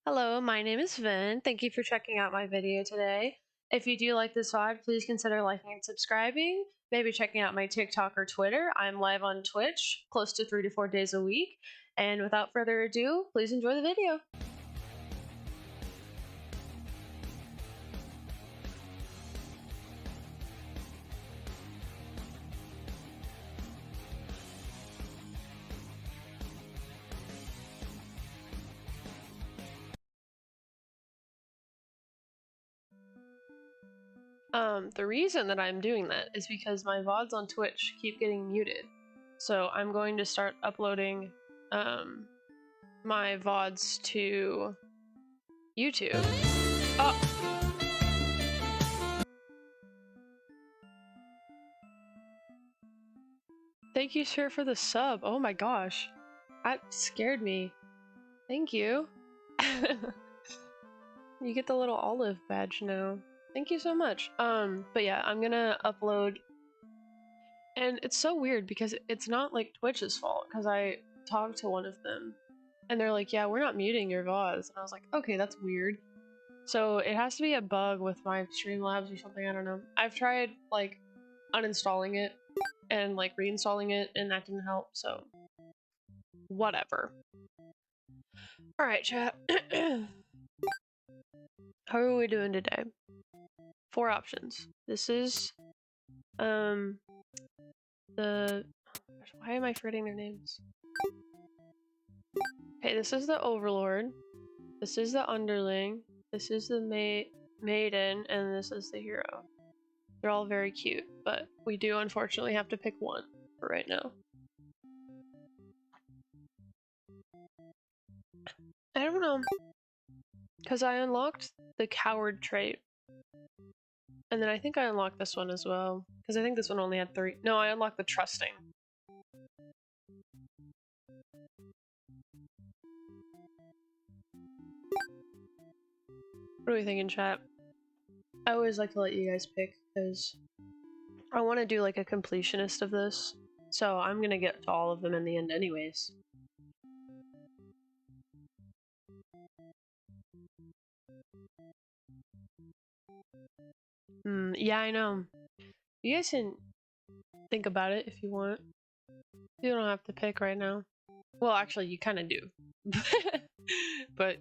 Hello, my name is Vin. Thank you for checking out my video today. If you do like this VOD, please consider liking and subscribing, maybe checking out my TikTok or Twitter. I'm live on Twitch close to 3 to 4 days a week. And without further ado, please enjoy the video. The reason that I'm doing that is because my VODs on Twitch keep getting muted. So I'm going to start uploading my VODs to YouTube. Oh! Thank you, sir, for the sub. Oh my gosh. That scared me. Thank you. You get the little olive badge now. Thank you so much. But yeah, I'm gonna upload. And it's so weird because it's not like Twitch's fault, because I talked to one of them and they're like, yeah, we're not muting your VODs. And I was like, okay, that's weird. So it has to be a bug with my Streamlabs or something, I don't know. I've tried like uninstalling it and like reinstalling it and that didn't help, so whatever. Alright, chat. How are we doing today? 4 options. This is the why am I forgetting their names? Okay, this is the Overlord. This is the Underling. This is the Maiden, and this is the Hero. They're all very cute, but we do unfortunately have to pick one for right now. I don't know, because I unlocked the Coward trait. And then I think I unlocked this one as well, because I think this one only had 3. No, I unlocked the Trusting. What are we thinking, chat? I always like to let you guys pick, because I want to do like a completionist of this, so I'm gonna get to all of them in the end anyways. Yeah, I know. You guys can think about it if you want. You don't have to pick right now. Well, actually, you kind of do. But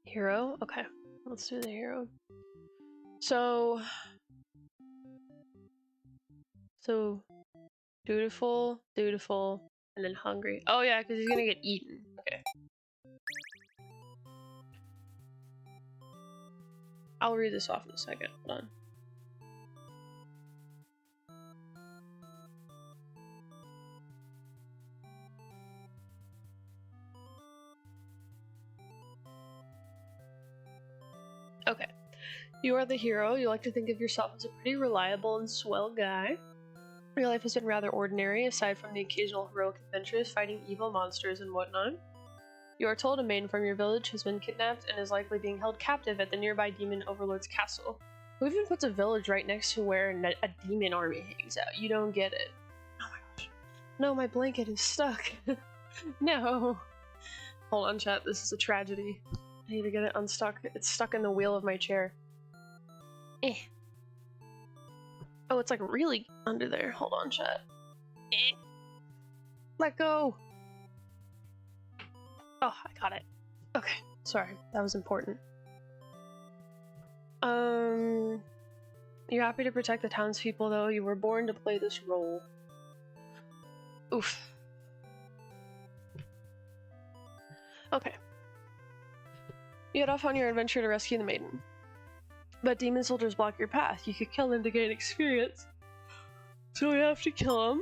Hero? Okay, let's do the Hero. So dutiful, and then hungry. Oh yeah, because he's gonna get eaten. Okay. I'll read this off in a second. Hold on. Okay. You are the hero. You like to think of yourself as a pretty reliable and swell guy. Your life has been rather ordinary, aside from the occasional heroic adventures fighting evil monsters and whatnot. You are told a maiden from your village has been kidnapped and is likely being held captive at the nearby demon overlord's castle. Who even puts a village right next to where a demon army hangs out? You don't get it. Oh my gosh. No, my blanket is stuck. No. Hold on, chat. This is a tragedy. I need to get it unstuck. It's stuck in the wheel of my chair. Eh. Oh, it's like really under there. Hold on, chat. Eh. Let go! Oh, I got it. Okay, sorry. That was important. You're happy to protect the townspeople, though. You were born to play this role. Oof. Okay. You head off on your adventure to rescue the maiden. But demon soldiers block your path. You could kill them to gain experience. So you have to kill them.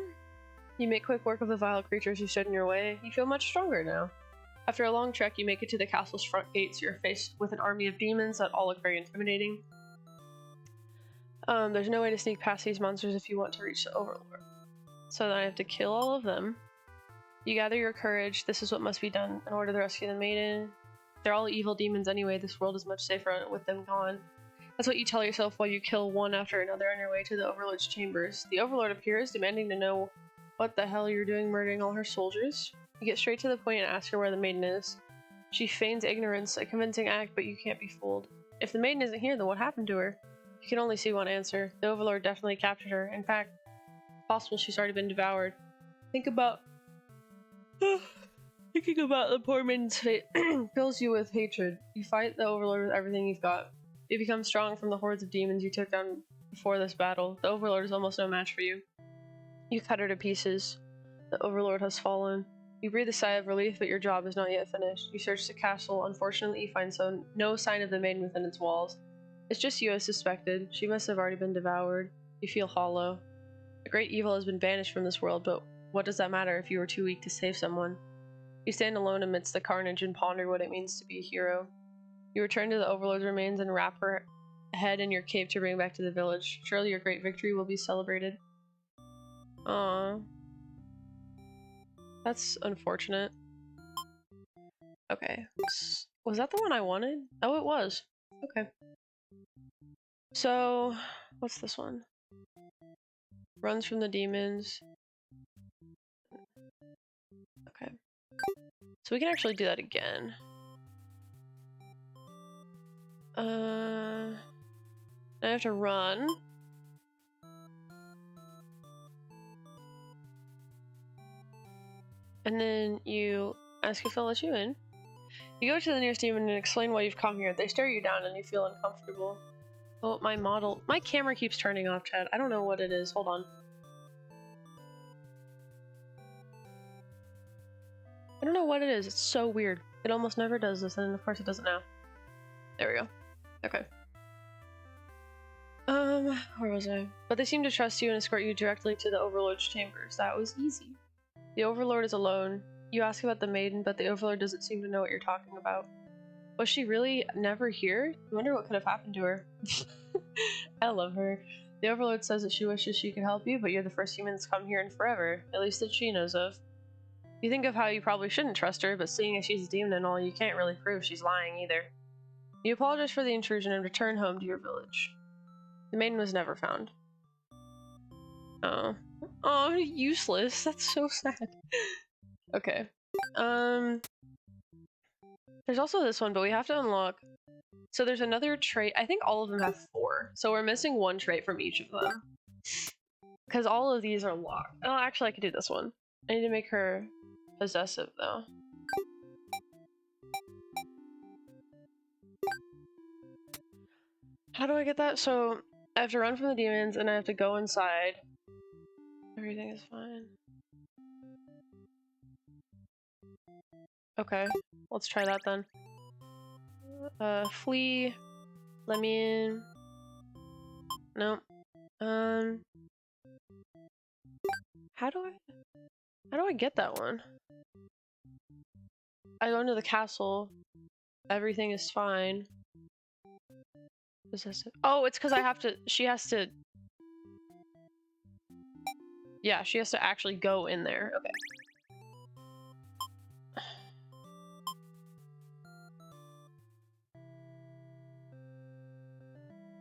You make quick work of the vile creatures who stood in your way. You feel much stronger now. After a long trek, you make it to the castle's front gates. You're faced with an army of demons that all look very intimidating. There's no way to sneak past these monsters if you want to reach the Overlord. So then I have to kill all of them. You gather your courage. This is what must be done in order to rescue the maiden. They're all evil demons anyway. This world is much safer with them gone. That's what you tell yourself while you kill one after another on your way to the Overlord's chambers. The Overlord appears, demanding to know what the hell you're doing murdering all her soldiers. You get straight to the point and ask her where the maiden is. She feigns ignorance, a convincing act, but you can't be fooled. If the maiden isn't here, then what happened to her? You can only see one answer. The Overlord definitely captured her. In fact, it's possible she's already been devoured. Think about... Thinking about the poor maiden's fate fills you with hatred. You fight the Overlord with everything you've got. You become strong from the hordes of demons you took down before this battle. The Overlord is almost no match for you. You cut her to pieces. The Overlord has fallen. You breathe a sigh of relief, but your job is not yet finished. You search the castle. Unfortunately, you find no sign of the maiden within its walls. It's just you as suspected. She must have already been devoured. You feel hollow. A great evil has been banished from this world, but what does that matter if you were too weak to save someone? You stand alone amidst the carnage and ponder what it means to be a hero. You return to the Overlord's remains and wrap her head in your cape to bring back to the village. Surely your great victory will be celebrated. Aww. That's unfortunate. Okay. Was that the one I wanted? Oh, it was. Okay. So, what's this one? Runs from the demons. Okay. So we can actually do that again. I have to run. And then you ask if they'll let you in. You go to the nearest demon and explain why you've come here. They stare you down and you feel uncomfortable. Oh, my camera keeps turning off, Chad. I don't know what it is. Hold on. I don't know what it is. It's so weird. It almost never does this, and of course it doesn't now. There we go. Okay. Where was I? But they seem to trust you and escort you directly to the Overlord's chambers. That was easy. The Overlord is alone. You ask about the maiden, but the Overlord doesn't seem to know what you're talking about. Was she really never here? I wonder what could have happened to her. I love her. The Overlord says that she wishes she could help you, but you're the first human that's come here in forever. At least that she knows of. You think of how you probably shouldn't trust her, but seeing as she's a demon and all, you can't really prove she's lying either. You apologize for the intrusion and return home to your village. The maiden was never found. Oh. Oh, useless. That's so sad. Okay. There's also this one, but we have to unlock... So there's another trait. I think all of them have 4. So we're missing 1 trait from each of them. Because all of these are locked. Oh, actually I could do this one. I need to make her possessive, though. How do I get that? So I have to run from the demons, and I have to go inside. Everything is fine. Okay, let's try that then. Flee. Let me in. No. How do I get that one? I go into the castle. Everything is fine. Possessive. Oh, it's because I have to. She has to. Yeah, she has to actually go in there. Okay.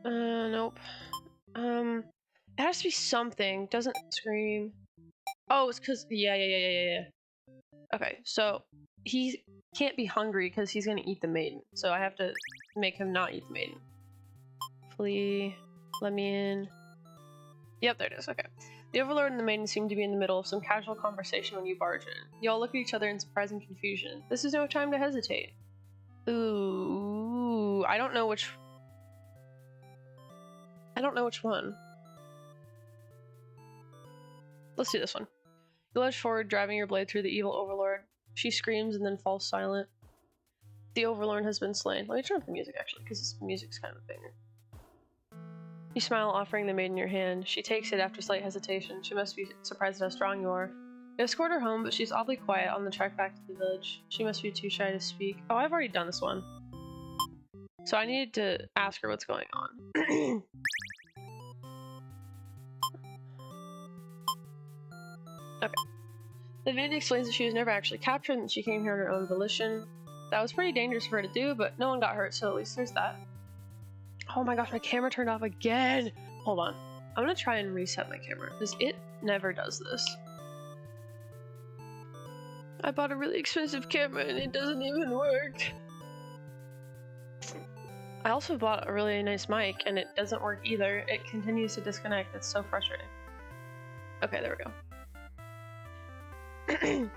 Nope. It has to be something. Doesn't scream. Oh, it's because yeah. Okay, so he can't be hungry because he's gonna eat the maiden. So I have to make him not eat the maiden. Flee. Let me in. Yep, there it is. Okay. The Overlord and the maiden seem to be in the middle of some casual conversation when you barge in. You all look at each other in surprise and confusion. This is no time to hesitate. Ooh, I don't know which one. Let's do this one. You lunge forward, driving your blade through the evil Overlord. She screams and then falls silent. The Overlord has been slain. Let me turn up the music, actually, because this music's kind of a banger. You smile, offering the maiden your hand. She takes it after slight hesitation. She must be surprised at how strong you are. You escort her home, but she's oddly quiet on the trek back to the village. She must be too shy to speak. Oh, I've already done this one. So I needed to ask her what's going on. Okay. The maiden explains that she was never actually captured and that she came here on her own volition. That was pretty dangerous for her to do, but no one got hurt, so at least there's that. Oh my gosh, my camera turned off again. Hold on. I'm gonna try and reset my camera because it never does this. I bought a really expensive camera and it doesn't even work. I also bought a really nice mic and it doesn't work either. It continues to disconnect. It's so frustrating. Okay, there we go.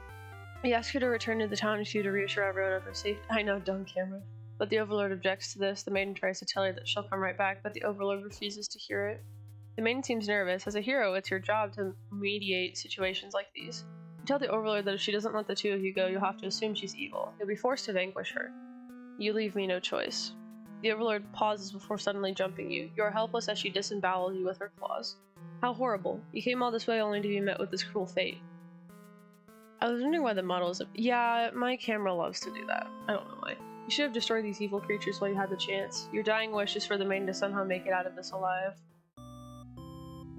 He asks her to return to the town to reassure everyone of her safety. I know, dumb camera. But the Overlord objects to this. The maiden tries to tell her that she'll come right back, but the Overlord refuses to hear it. The maiden seems nervous. As a hero, it's your job to mediate situations like these. You tell the Overlord that if she doesn't let the two of you go, you'll have to assume she's evil. You'll be forced to vanquish her. You leave me no choice. The Overlord pauses before suddenly jumping you. You are helpless as she disembowels you with her claws. How horrible. You came all this way only to be met with this cruel fate. I was wondering why the model is... Yeah, my camera loves to do that. I don't know why. You should have destroyed these evil creatures while you had the chance. Your dying wish is for the maiden to somehow make it out of this alive.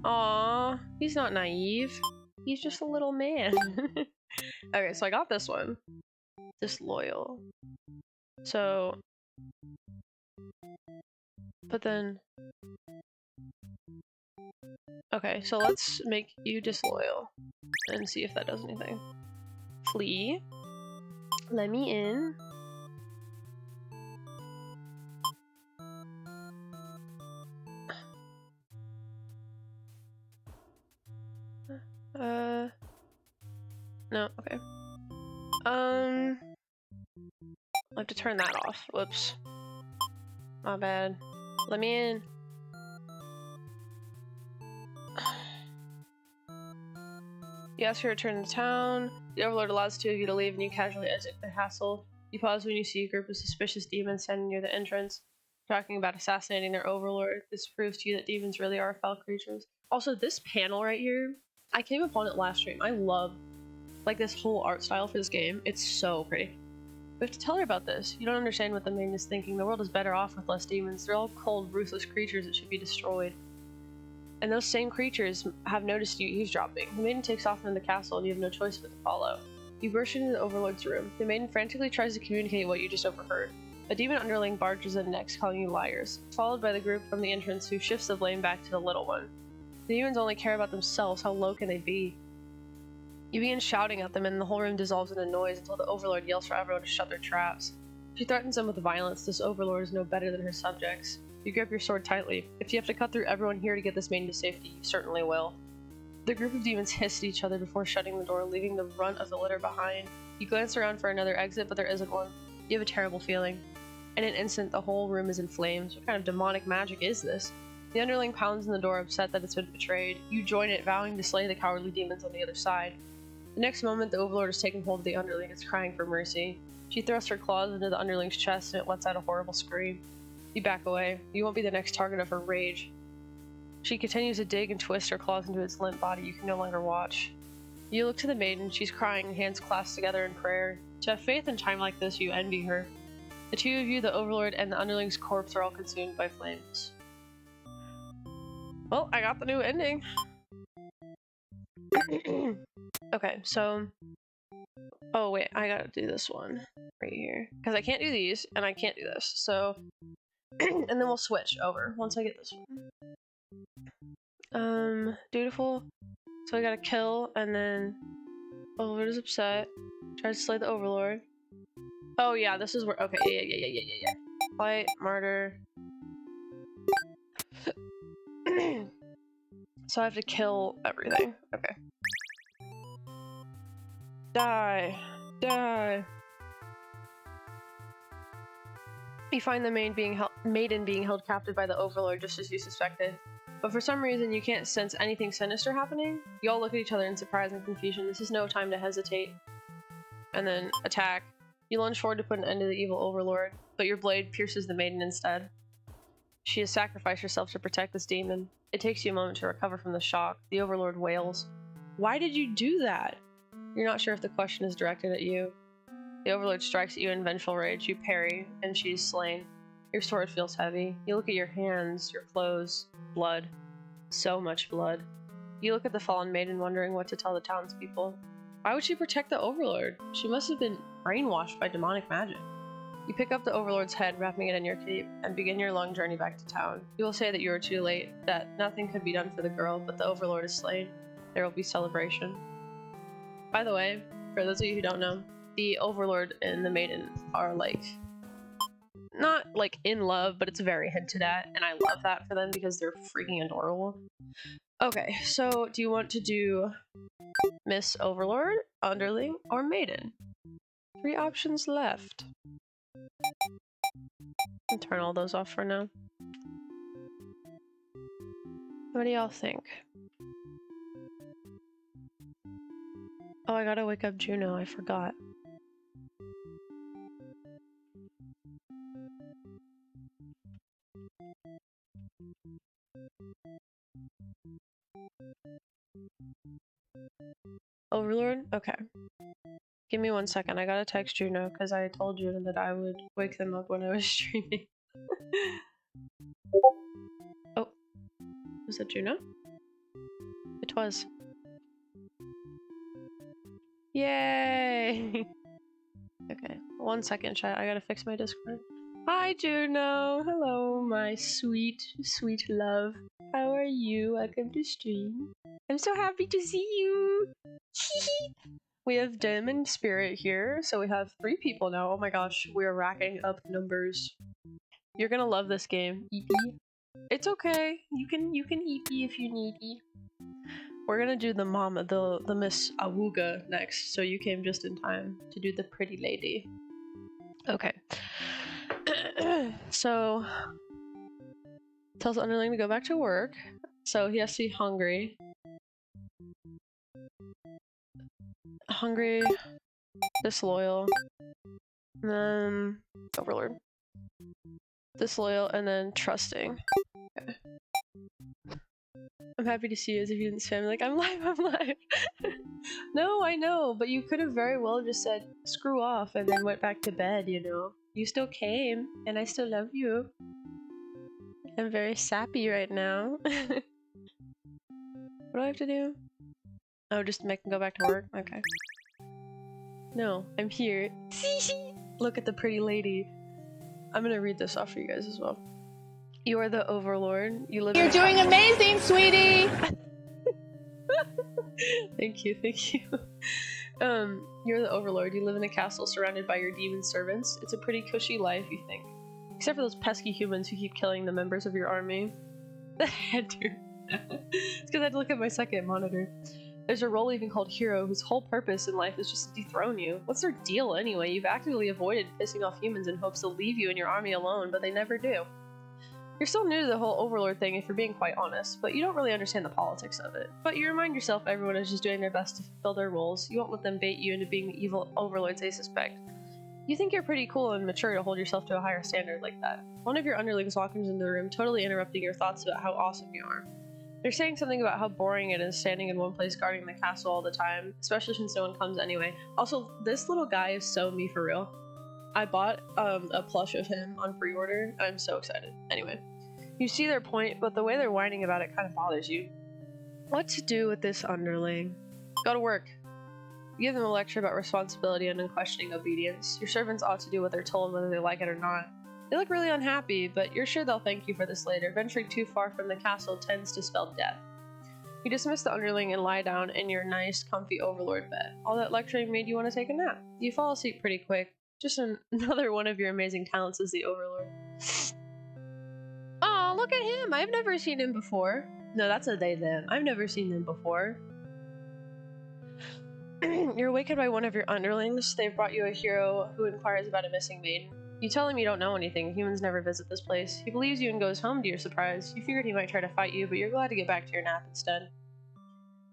Aww, he's not naive. He's just a little man. Okay, so I got this one. Disloyal. So... But then... Okay, so let's make you disloyal. And see if that does anything. Flee. Let me in. No, okay. I have to turn that off. Whoops. My bad. Let me in. You ask her to return to town. The Overlord allows the two of you to leave and you casually exit the castle. You pause when you see a group of suspicious demons standing near the entrance, talking about assassinating their Overlord. This proves to you that demons really are foul creatures. Also, this panel right here, I came upon it last stream. I love like this whole art style for this game. It's so pretty. We have to tell her about this. You don't understand what the maiden is thinking. The world is better off with less demons. They're all cold, ruthless creatures that should be destroyed. And those same creatures have noticed you eavesdropping. The maiden takes off into the castle and you have no choice but to follow. You burst into the Overlord's room. The maiden frantically tries to communicate what you just overheard. A demon underling barges in next, calling you liars, followed by the group from the entrance who shifts the blame back to the little one. The demons only care about themselves. How low can they be? You begin shouting at them and the whole room dissolves into noise until the Overlord yells for everyone to shut their traps. She threatens them with violence. This Overlord is no better than her subjects. You grip your sword tightly. If you have to cut through everyone here to get this maiden to safety, you certainly will. The group of demons hiss at each other before shutting the door, leaving the runt of the litter behind. You glance around for another exit, but there isn't one. You have a terrible feeling. In an instant, the whole room is in flames. What kind of demonic magic is this? The underling pounds on the door, upset that it's been betrayed. You join it, vowing to slay the cowardly demons on the other side. The next moment, the Overlord has taken hold of the underling and is crying for mercy. She thrusts her claws into the underling's chest and it lets out a horrible scream. You back away. You won't be the next target of her rage. She continues to dig and twist her claws into its limp body. You can no longer watch. You look to the maiden. She's crying, hands clasped together in prayer. To have faith in time like this, you envy her. The two of you, the Overlord and the underling's corpse, are all consumed by flames. Well, I got the new ending. Okay, so... Oh wait, I gotta do this one right here. Because I can't do these, and I can't do this, so... and then we'll switch over once I get this one. Dutiful. So I gotta kill, and then... Overlord is upset. Tries to slay the Overlord. Oh yeah, this is where... Okay, yeah. Fight, martyr... So I have to kill everything. Okay. Die! Die! You find the maiden being held captive by the Overlord just as you suspected. But for some reason you can't sense anything sinister happening. You all look at each other in surprise and confusion. This is no time to hesitate. And then attack. You lunge forward to put an end to the evil Overlord, but your blade pierces the maiden instead. She has sacrificed herself to protect this demon. It takes you a moment to recover from the shock. The Overlord wails. Why did you do that? You're not sure if the question is directed at you. The Overlord strikes at you in vengeful rage. You parry, and she is slain. Your sword feels heavy. You look at your hands, your clothes, blood. So much blood. You look at the fallen maiden, wondering what to tell the townspeople. Why would she protect the Overlord? She must have been brainwashed by demonic magic. You pick up the Overlord's head, wrapping it in your cape, and begin your long journey back to town. You will say that you are too late, that nothing could be done for the girl, but the Overlord is slain. There will be celebration. By the way, for those of you who don't know, the Overlord and the Maiden are like, not like in love, but it's very hinted at, and I love that for them because they're freaking adorable. Okay, so do you want to do Miss Overlord, Underling, or Maiden? 3 options left. I'll turn all those off for now. What do y'all think? Oh, I gotta wake up Juno, I forgot. Overlord? Okay. Give me 1 second, I gotta text Juno because I told Juno that I would wake them up when I was streaming. Oh. Was it Juno? It was. Yay! Okay, 1 second, chat. I gotta fix my Discord. Hi, Juno! Hello, my sweet, sweet love. How are you? Welcome to stream. I'm so happy to see you! We have Dim and Spirit here, so we have 3 people now. Oh my gosh, we're racking up numbers. You're gonna love this game. EP. It's okay. You can EP if you need E. We're gonna do the mama, the Miss Awuga next, so you came just in time to do the pretty lady. Okay. So tells the underling to go back to work. So he has to be hungry. Hungry, disloyal, and then Overlord. Disloyal, and then trusting. Okay. I'm happy to see you as if you didn't say I'm like, I'm live. No, I know, but you could have very well just said, screw off, and then went back to bed, you know? You still came, and I still love you. I'm very sappy right now. What do I have to do? Oh, just make them go back to work? Okay. No, I'm here. Look at the pretty lady. I'm gonna read this off for you guys as well. You are the Overlord. You live. You're doing amazing, sweetie! Thank you. You're the Overlord. You live in a castle surrounded by your demon servants. It's a pretty cushy life, you think. Except for those pesky humans who keep killing the members of your army. The header. It's because I had to look at my second monitor. There's a role even called Hero whose whole purpose in life is just to dethrone you. What's their deal anyway? You've actively avoided pissing off humans in hopes they'll leave you and your army alone, but they never do. You're still new to the whole Overlord thing if you're being quite honest, but you don't really understand the politics of it. But you remind yourself everyone is just doing their best to fulfill their roles. You won't let them bait you into being the evil Overlords they suspect. You think you're pretty cool and mature to hold yourself to a higher standard like that. One of your underlings walks into the room, totally interrupting your thoughts about how awesome you are. They're saying something about how boring it is standing in one place guarding the castle all the time, especially since no one comes anyway. Also, this little guy is so me for real. I bought a plush of him on pre-order, and I'm so excited. Anyway. You see their point, but the way they're whining about it kind of bothers you. What to do with this underling? Go to work. You give them a lecture about responsibility and unquestioning obedience. Your servants ought to do what they're told whether they like it or not. They look really unhappy, but you're sure they'll thank you for this later. Venturing too far from the castle tends to spell death. You dismiss the underling and lie down in your nice, comfy Overlord bed. All that lecturing made you want to take a nap. You fall asleep pretty quick. Just another one of your amazing talents as the Overlord. Oh, look at him! I've never seen him before. No, that's a they them. I've never seen them before. You're awakened by one of your underlings. They've brought you a hero who inquires about a missing maiden. You tell him you don't know anything. Humans never visit this place. He believes you and goes home to your surprise. You figured he might try to fight you, but you're glad to get back to your nap instead.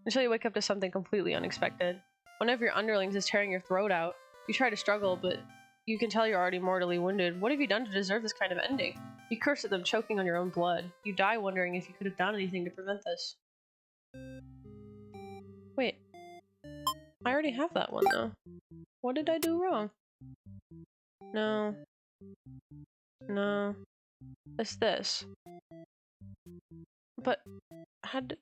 Until you wake up to something completely unexpected. One of your underlings is tearing your throat out. You try to struggle, but you can tell you're already mortally wounded. What have you done to deserve this kind of ending? You curse at them, choking on your own blood. You die wondering if you could have done anything to prevent this. Wait. I already have that one, though. What did I do wrong? No. No. It's this. But... had...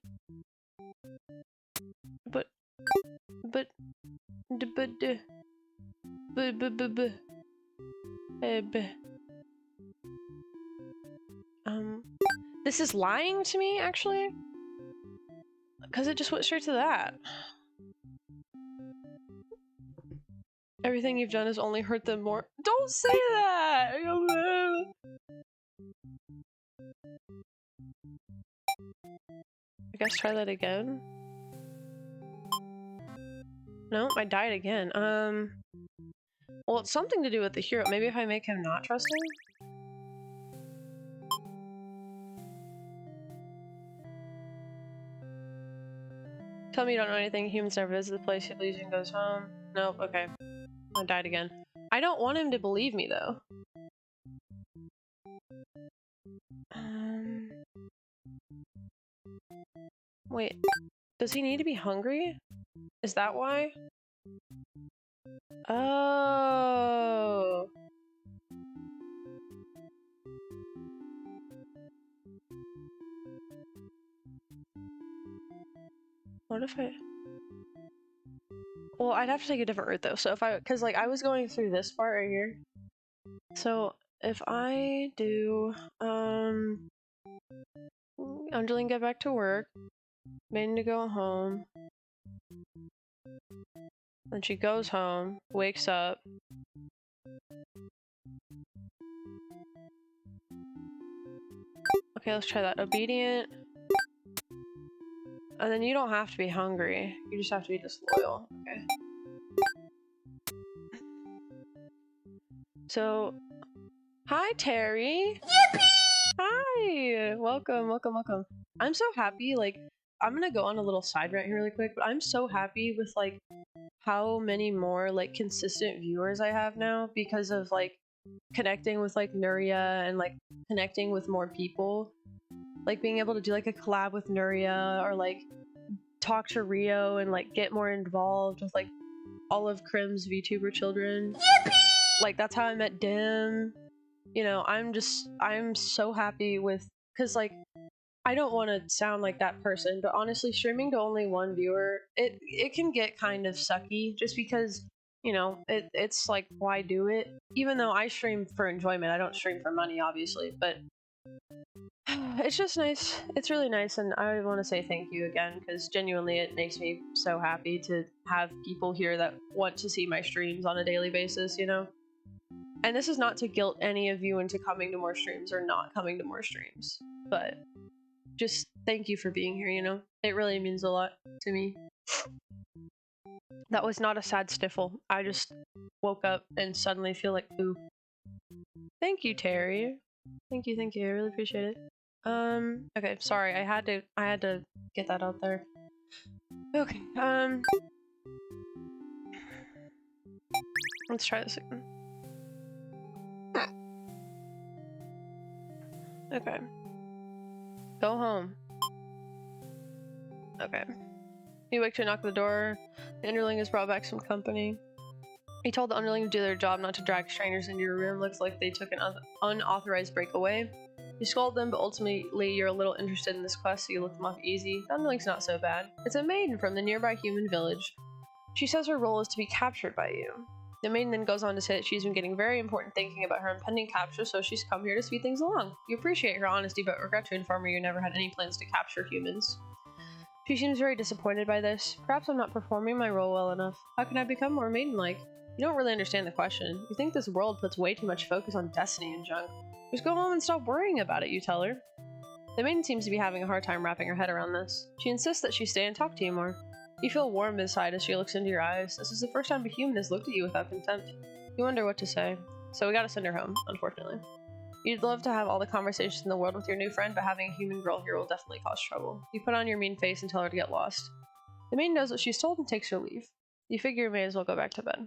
But... But... This is lying to me, actually? Because it just went straight to that. Everything you've done has only hurt them more. Don't say that! I guess try that again. No, I died again. Well, it's something to do with the hero. Maybe if I make him not trusting? Tell me you don't know anything. Humans never visit the place. He leaves and goes home. Nope, okay. I died again. I don't want him to believe me, though. Wait. Does he need to be hungry? Is that why? Oh. What if I... Well, I'd have to take a different route, though. So if I... Because, like, I was going through this part right here. So, if I do... Underling get back to work. Maiden to go home. Then she goes home. Wakes up. Okay, let's try that. Obedient. And then you don't have to be hungry. You just have to be disloyal. Okay. So, hi Terry! Yippee! Hi! Welcome, welcome, welcome. I'm so happy, like, I'm gonna go on a little side rant here really quick, but I'm so happy with, like, how many more, like, consistent viewers I have now because of, like, connecting with, like, Nuria and, like, connecting with more people. Like, being able to do, like, a collab with Nuria or, like, talk to Rio and, like, get more involved with, like, all of Crim's VTuber children. Yippee! Like, that's how I met Dim. You know, I'm so happy with, because, like, I don't want to sound like that person, but honestly, streaming to only one viewer, it can get kind of sucky just because, you know, it's like, why do it? Even though I stream for enjoyment, I don't stream for money, obviously, but it's just nice. It's really nice, and I want to say thank you again, because genuinely it makes me so happy to have people here that want to see my streams on a daily basis, you know? And this is not to guilt any of you into coming to more streams or not coming to more streams, but just thank you for being here, you know? It really means a lot to me. That was not a sad stiffle. I just woke up and suddenly feel like poo. Thank you, Terry. Thank you, I really appreciate it. Okay, sorry, I had to get that out there. Okay, let's try this again. Okay. Go home. Okay. You wake to a knock at the door. The underling has brought back some company. He told the underling to do their job, not to drag strangers into your room. Looks like they took an unauthorized breakaway. You scold them, but ultimately you're a little interested in this quest, so you let them off easy. The underling's not so bad. It's a maiden from the nearby human village. She says her role is to be captured by you. The maiden then goes on to say that she's been getting very important thinking about her impending capture, so she's come here to speed things along. You appreciate her honesty, but regret to inform her you never had any plans to capture humans. She seems very disappointed by this. Perhaps I'm not performing my role well enough. How can I become more maiden-like? You don't really understand the question. You think this world puts way too much focus on destiny and junk. Just go home and stop worrying about it, you tell her. The maiden seems to be having a hard time wrapping her head around this. She insists that she stay and talk to you more. You feel warm inside as she looks into your eyes. This is the first time a human has looked at you without contempt. You wonder what to say. So we gotta send her home, unfortunately. You'd love to have all the conversations in the world with your new friend, but having a human girl here will definitely cause trouble. You put on your mean face and tell her to get lost. The maiden knows what she's told and takes her leave. You figure you may as well go back to bed.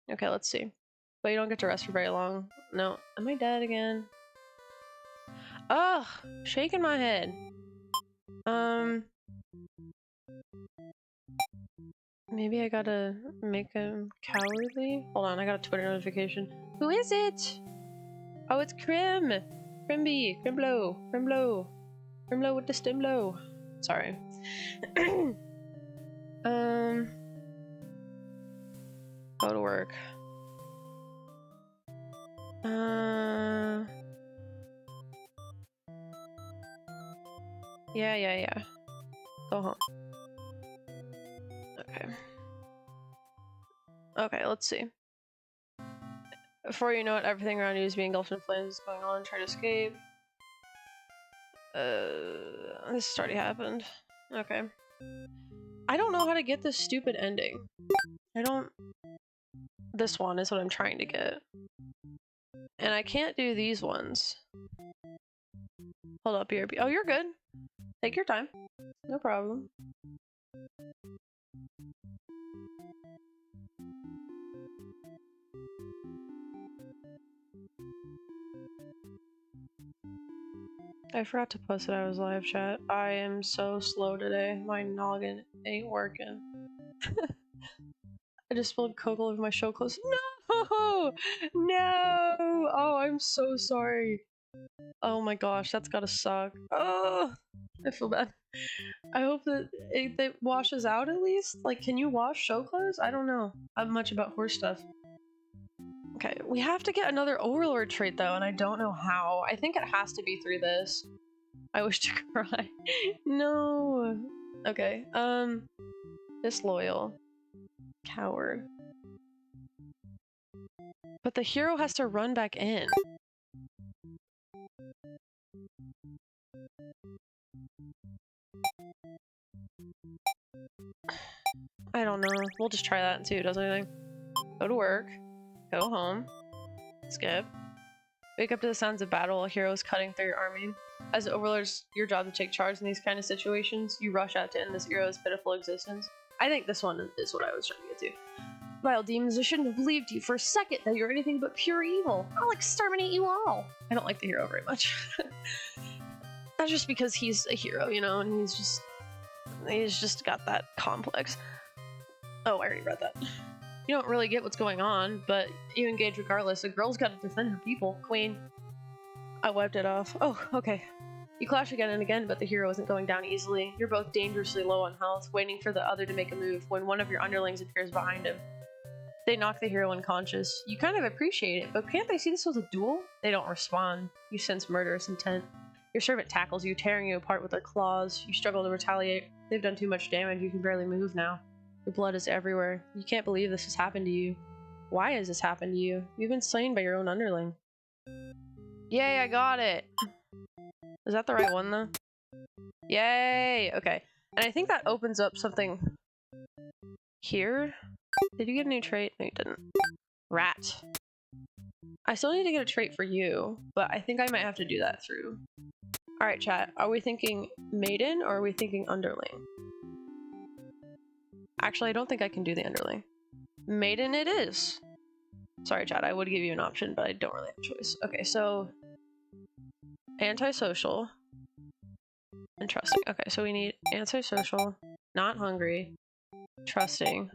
Okay, let's see. But you don't get to rest for very long. No. Am I dead again? Ugh! Shaking my head. Maybe I gotta make him cowardly? Hold on, I got a Twitter notification. Who is it? Oh, it's Crim! Crimby! Crimblow! Crimblow! Crimblow with the stimlow. Sorry. Go to work. Yeah. Go home. Okay. Okay, let's see. Before you know it, everything around you is being engulfed in flames. Going on, try to escape. This has already happened. Okay. I don't know how to get this stupid ending. This one is what I'm trying to get. And I can't do these ones. Hold up, BRB. Oh, you're good. Take your time. No problem. I forgot to post that I was live chat. I am so slow today. My noggin ain't working. I just spilled Coke all over my show clothes. No! No! Oh, I'm so sorry. Oh my gosh, that's gotta suck. Oh, I feel bad. I hope that it washes out at least. Like, can you wash show clothes? I don't know. I'm much about horse stuff. Okay, we have to get another overlord trait though, and I don't know how. I think it has to be through this. I wish to cry. No. Okay, disloyal. Coward. But the hero has to run back in. I don't know. We'll just try that and see if it does anything. Go to work. Go home. Skip. Wake up to the sounds of battle. A hero is cutting through your army. As overlords, your job to take charge in these kind of situations. You rush out to end this hero's pitiful existence. I think this one is what I was trying to get to. Vile demons, I shouldn't have believed you for a second that you're anything but pure evil. I'll exterminate you all. I don't like the hero very much. That's just because he's a hero, you know, and he's just got that complex. Oh, I already read that. You don't really get what's going on, but you engage regardless. A girl's got to defend her people. Queen. I wiped it off. Oh, okay. You clash again and again, but the hero isn't going down easily. You're both dangerously low on health, waiting for the other to make a move when one of your underlings appears behind him. They knock the hero unconscious. You kind of appreciate it, but can't they see this was a duel? They don't respond. You sense murderous intent. Your servant tackles you, tearing you apart with their claws. You struggle to retaliate. They've done too much damage, you can barely move now. Your blood is everywhere. You can't believe this has happened to you. Why has this happened to you? You've been slain by your own underling. Yay, I got it! Is that the right one, though? Yay! Okay. And I think that opens up something here. Did you get a new trait? No, you didn't. Rat. I still need to get a trait for you, but I think I might have to do that through. Alright, chat. Are we thinking maiden or are we thinking underling? Actually, I don't think I can do the underling. Maiden it is! Sorry, chat. I would give you an option, but I don't really have a choice. Okay, so... antisocial. And trusting. Okay, so we need antisocial, not hungry, trusting.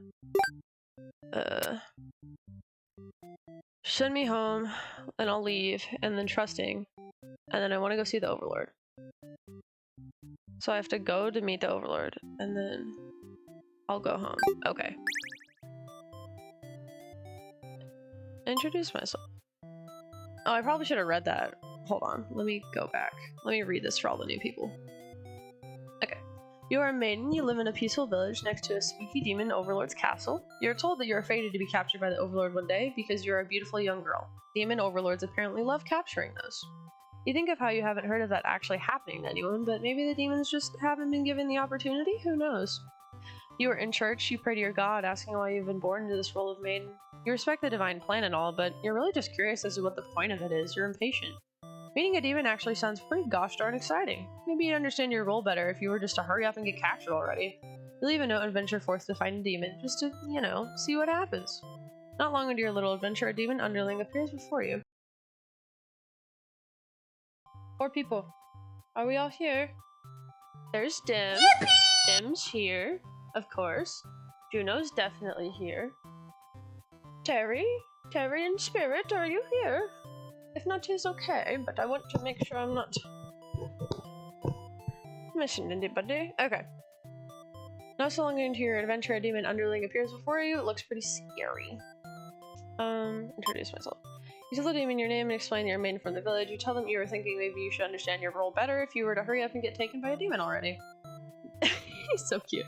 Send me home, and I'll leave, and then trusting. And then I want to go see the Overlord. So I have to go to meet the Overlord, and then I'll go home. Okay. Introduce myself. Oh, I probably should have read that. Hold on, let me go back. Let me read this for all the new people. Okay. You are a maiden, you live in a peaceful village next to a spooky demon overlord's castle. You're told that you're fated to be captured by the overlord one day because you're a beautiful young girl. Demon overlords apparently love capturing those. You think of how you haven't heard of that actually happening to anyone, but maybe the demons just haven't been given the opportunity? Who knows? You are in church, you pray to your god, asking why you've been born into this role of maiden. You respect the divine plan and all, but you're really just curious as to what the point of it is. You're impatient. Meeting a demon actually sounds pretty gosh darn exciting. Maybe you'd understand your role better if you were just to hurry up and get captured already. You leave a note and venture forth to find a demon, just to, you know, see what happens. Not long into your little adventure, a demon underling appears before you. 4 people. Are we all here? There's Dim. Yippee! Dim's here, of course. Juno's definitely here. Terry? Terry in spirit, are you here? If not, 'tis okay, but I want to make sure I'm not missing anybody. Okay. Not so long into your adventure, a demon underling appears before you. It looks pretty scary. Introduce myself. You tell the demon your name and explain that you're a maiden from the village. You tell them you were thinking maybe you should understand your role better if you were to hurry up and get taken by a demon already. He's so cute.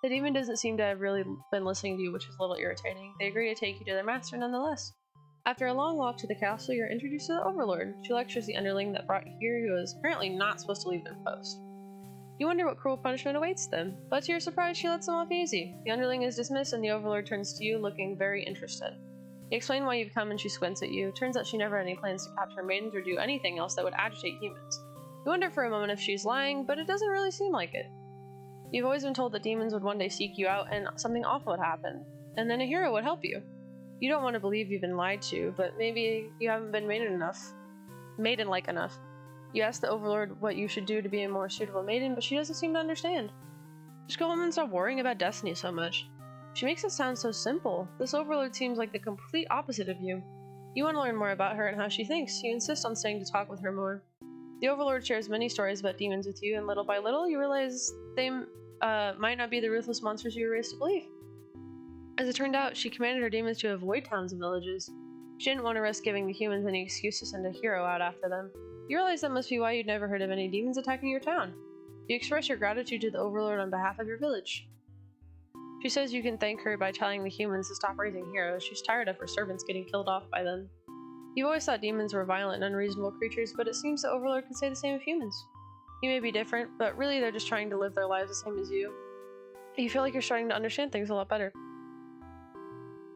The demon doesn't seem to have really been listening to you, which is a little irritating. They agree to take you to their master nonetheless. After a long walk to the castle, you're introduced to the Overlord. She lectures the underling that brought you here, who is apparently not supposed to leave their post. You wonder what cruel punishment awaits them, but to your surprise, she lets them off easy. The underling is dismissed, and the Overlord turns to you, looking very interested. You explain why you've come, and she squints at you. Turns out she never had any plans to capture maidens or do anything else that would agitate humans. You wonder for a moment if she's lying, but it doesn't really seem like it. You've always been told that demons would one day seek you out, and something awful would happen, and then a hero would help you. You don't want to believe you've been lied to, but maybe you haven't been maiden-like enough. You ask the Overlord what you should do to be a more suitable maiden, but she doesn't seem to understand. Just go home and stop worrying about destiny so much. She makes it sound so simple. This Overlord seems like the complete opposite of you. You want to learn more about her and how she thinks. You insist on staying to talk with her more. The Overlord shares many stories about demons with you, and little by little you realize they might not be the ruthless monsters you were raised to believe. As it turned out, she commanded her demons to avoid towns and villages. She didn't want to risk giving the humans any excuse to send a hero out after them. You realize that must be why you'd never heard of any demons attacking your town. You express your gratitude to the Overlord on behalf of your village. She says you can thank her by telling the humans to stop raising heroes. She's tired of her servants getting killed off by them. You've always thought demons were violent and unreasonable creatures, but it seems the Overlord can say the same of humans. You may be different, but really they're just trying to live their lives the same as you. You feel like you're starting to understand things a lot better.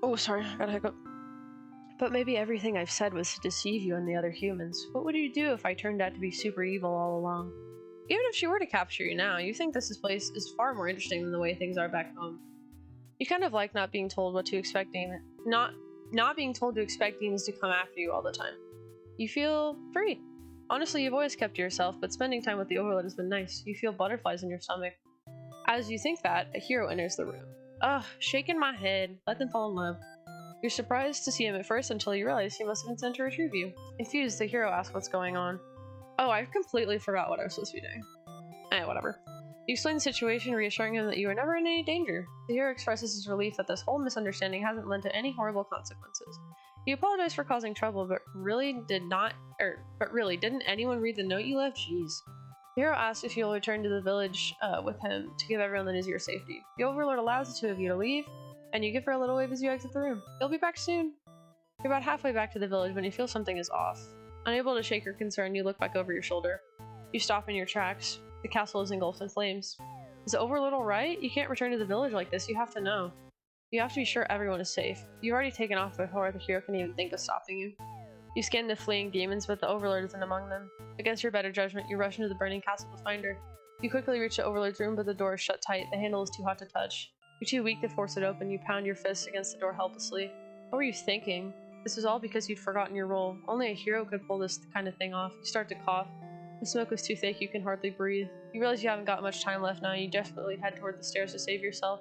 Oh, sorry, I got a hiccup. But maybe everything I've said was to deceive you and the other humans. What would you do if I turned out to be super evil all along? Even if she were to capture you now, you think this place is far more interesting than the way things are back home. You kind of like not being told what to expect, not being told to expect demons to come after you all the time. You feel free. Honestly, you've always kept to yourself, but spending time with the Overlord has been nice. You feel butterflies in your stomach. As you think that, a hero enters the room. Ugh, shaking my head. Let them fall in love. You're surprised to see him at first until you realize he must have been sent to retrieve you. Confused, the hero asks what's going on. Oh, I completely forgot what I was supposed to be doing. Whatever. You explain the situation, reassuring him that you are never in any danger. The hero expresses his relief that this whole misunderstanding hasn't led to any horrible consequences. You apologize for causing trouble, but really didn't anyone read the note you left? Jeez. The hero asks if you'll return to the village with him to give everyone the news of your safety. The Overlord allows the two of you to leave, and you give her a little wave as you exit the room. You'll be back soon. You're about halfway back to the village when you feel something is off. Unable to shake your concern, you look back over your shoulder. You stop in your tracks. The castle is engulfed in flames. Is the Overlord alright? You can't return to the village like this. You have to know. You have to be sure everyone is safe. You've already taken off before the hero can even think of stopping you. You scan the fleeing demons, but the Overlord isn't among them. Against your better judgment, you rush into the burning castle to find her. You quickly reach the Overlord's room, but the door is shut tight. The handle is too hot to touch. You're too weak to force it open. You pound your fists against the door helplessly. What were you thinking? This is all because you'd forgotten your role. Only a hero could pull this kind of thing off. You start to cough. The smoke is too thick, you can hardly breathe. You realize you haven't got much time left now. You desperately head toward the stairs to save yourself,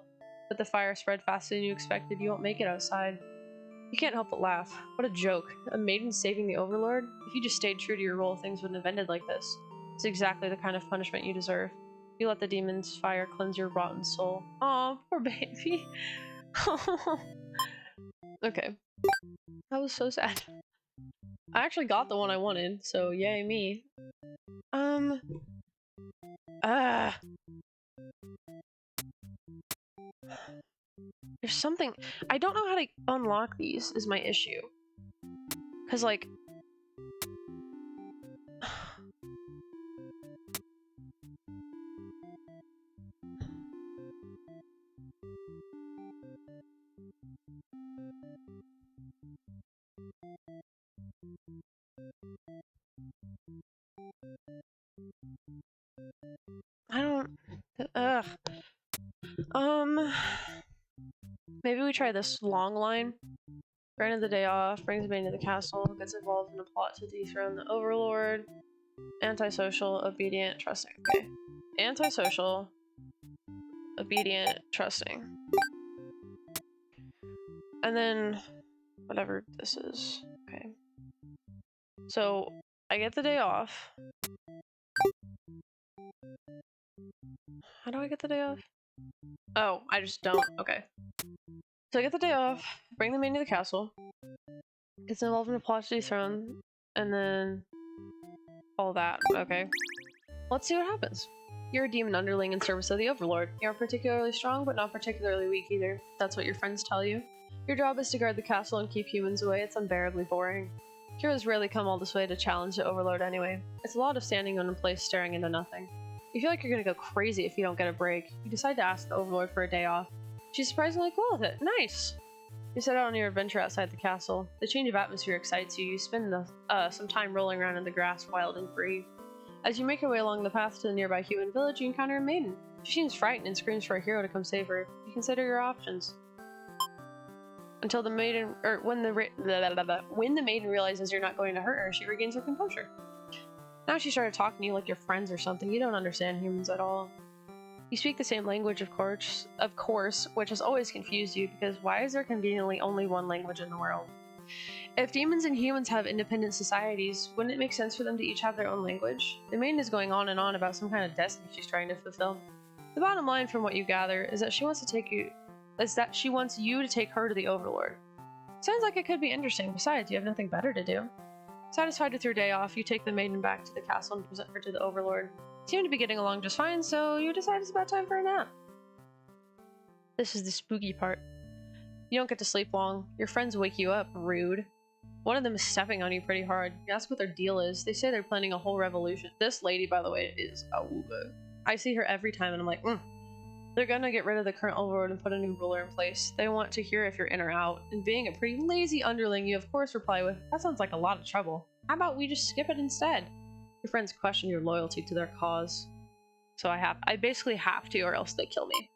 but the fire spread faster than you expected. You won't make it outside. You can't help but laugh. What a joke. A maiden saving the Overlord? If you just stayed true to your role, things wouldn't have ended like this. It's exactly the kind of punishment you deserve. You let the demon's fire cleanse your rotten soul. Aw, poor baby. Okay. That was so sad. I actually got the one I wanted, so yay me. There's something. I don't know how to unlock these, is my issue. Because, like. I don't. Maybe we try this long line. Granted the day off, brings me into the castle, gets involved in a plot to dethrone the Overlord. Antisocial, obedient, trusting. Okay. Antisocial, obedient, trusting. And then, whatever this is. Okay. So, I get the day off. How do I get the day off? Oh, I just don't. Okay. So I get the day off, bring them into the castle. Gets involved in a plot to dethrone, and then all that. Okay. Let's see what happens. You're a demon underling in service of the Overlord. You aren't particularly strong, but not particularly weak either. That's what your friends tell you. Your job is to guard the castle and keep humans away. It's unbearably boring. Heroes rarely come all this way to challenge the Overlord anyway. It's a lot of standing in one place staring into nothing. You feel like you're gonna go crazy if you don't get a break. You decide to ask the Overlord for a day off. She's surprisingly cool with it. Nice! You set out on your adventure outside the castle. The change of atmosphere excites you. You spend some time rolling around in the grass, wild and free. As you make your way along the path to the nearby human village, you encounter a maiden. She seems frightened and screams for a hero to come save her. You consider your options. Until the maiden, or when the maiden realizes you're not going to hurt her, she regains her composure. Now she started talking to you like you're friends or something. You don't understand humans at all. You speak the same language, of course, which has always confused you, because why is there conveniently only one language in the world? If demons and humans have independent societies, wouldn't it make sense for them to each have their own language? The maiden is going on and on about some kind of destiny she's trying to fulfill. The bottom line from what you gather is that she wants you to take her to the Overlord. Sounds like it could be interesting. Besides, you have nothing better to do. Satisfied with your day off, you take the maiden back to the castle and present her to the Overlord. Seem to be getting along just fine, so you decide it's about time for a nap. This is the spooky part. You don't get to sleep long. Your friends wake you up. Rude. One of them is stepping on you pretty hard. You ask what their deal is. They say they're planning a whole revolution. This lady, by the way, is a wooga. I see her every time and I'm like, They're gonna get rid of the current Overlord and put a new ruler in place. They want to hear if you're in or out. And being a pretty lazy underling, you of course reply with, that sounds like a lot of trouble. How about we just skip it instead? Your friends question your loyalty to their cause. So I basically have to, or else they kill me.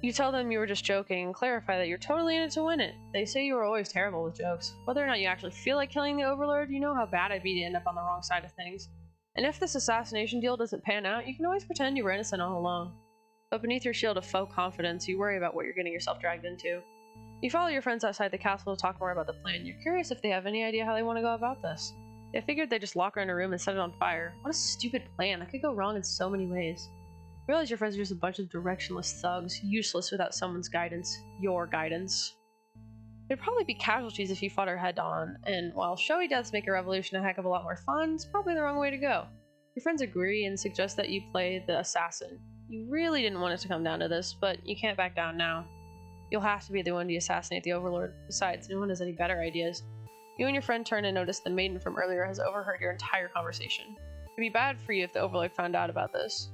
You tell them you were just joking and clarify that you're totally in it to win it. They say you were always terrible with jokes. Whether or not you actually feel like killing the Overlord, you know how bad it'd be to end up on the wrong side of things. And if this assassination deal doesn't pan out, you can always pretend you were innocent all along. But beneath your shield of faux confidence, you worry about what you're getting yourself dragged into. You follow your friends outside the castle to talk more about the plan. You're curious if they have any idea how they want to go about this. They figured they'd just lock her in a room and set it on fire. What a stupid plan. That could go wrong in so many ways. You realize your friends are just a bunch of directionless thugs, useless without someone's guidance. Your guidance. There'd probably be casualties if you fought her head on, and while showy deaths make a revolution a heck of a lot more fun, it's probably the wrong way to go. Your friends agree and suggest that you play the assassin. You really didn't want it to come down to this, but you can't back down now. You'll have to be the one to assassinate the Overlord. Besides, no one has any better ideas. You and your friend turn and notice the maiden from earlier has overheard your entire conversation. It'd be bad for you if the Overlord found out about this.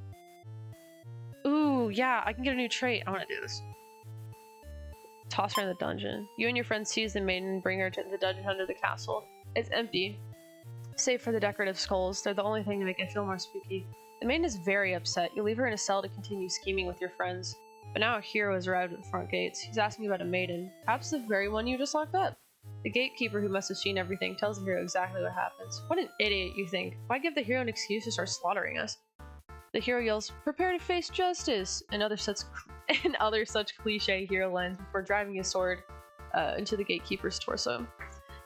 Ooh, yeah, I can get a new trait. I want to do this. Toss her in the dungeon. You and your friend seize the maiden and bring her to the dungeon under the castle. It's empty, save for the decorative skulls. They're the only thing to make it feel more spooky. The maiden is very upset. You leave her in a cell to continue scheming with your friends. But now a hero has arrived at the front gates. He's asking about a maiden, perhaps the very one you just locked up. The gatekeeper, who must have seen everything, tells the hero exactly what happens. What an idiot, you think. Why give the hero an excuse to start slaughtering us? The hero yells, "Prepare to face justice!" and other such cliche hero lines before driving his sword into the gatekeeper's torso.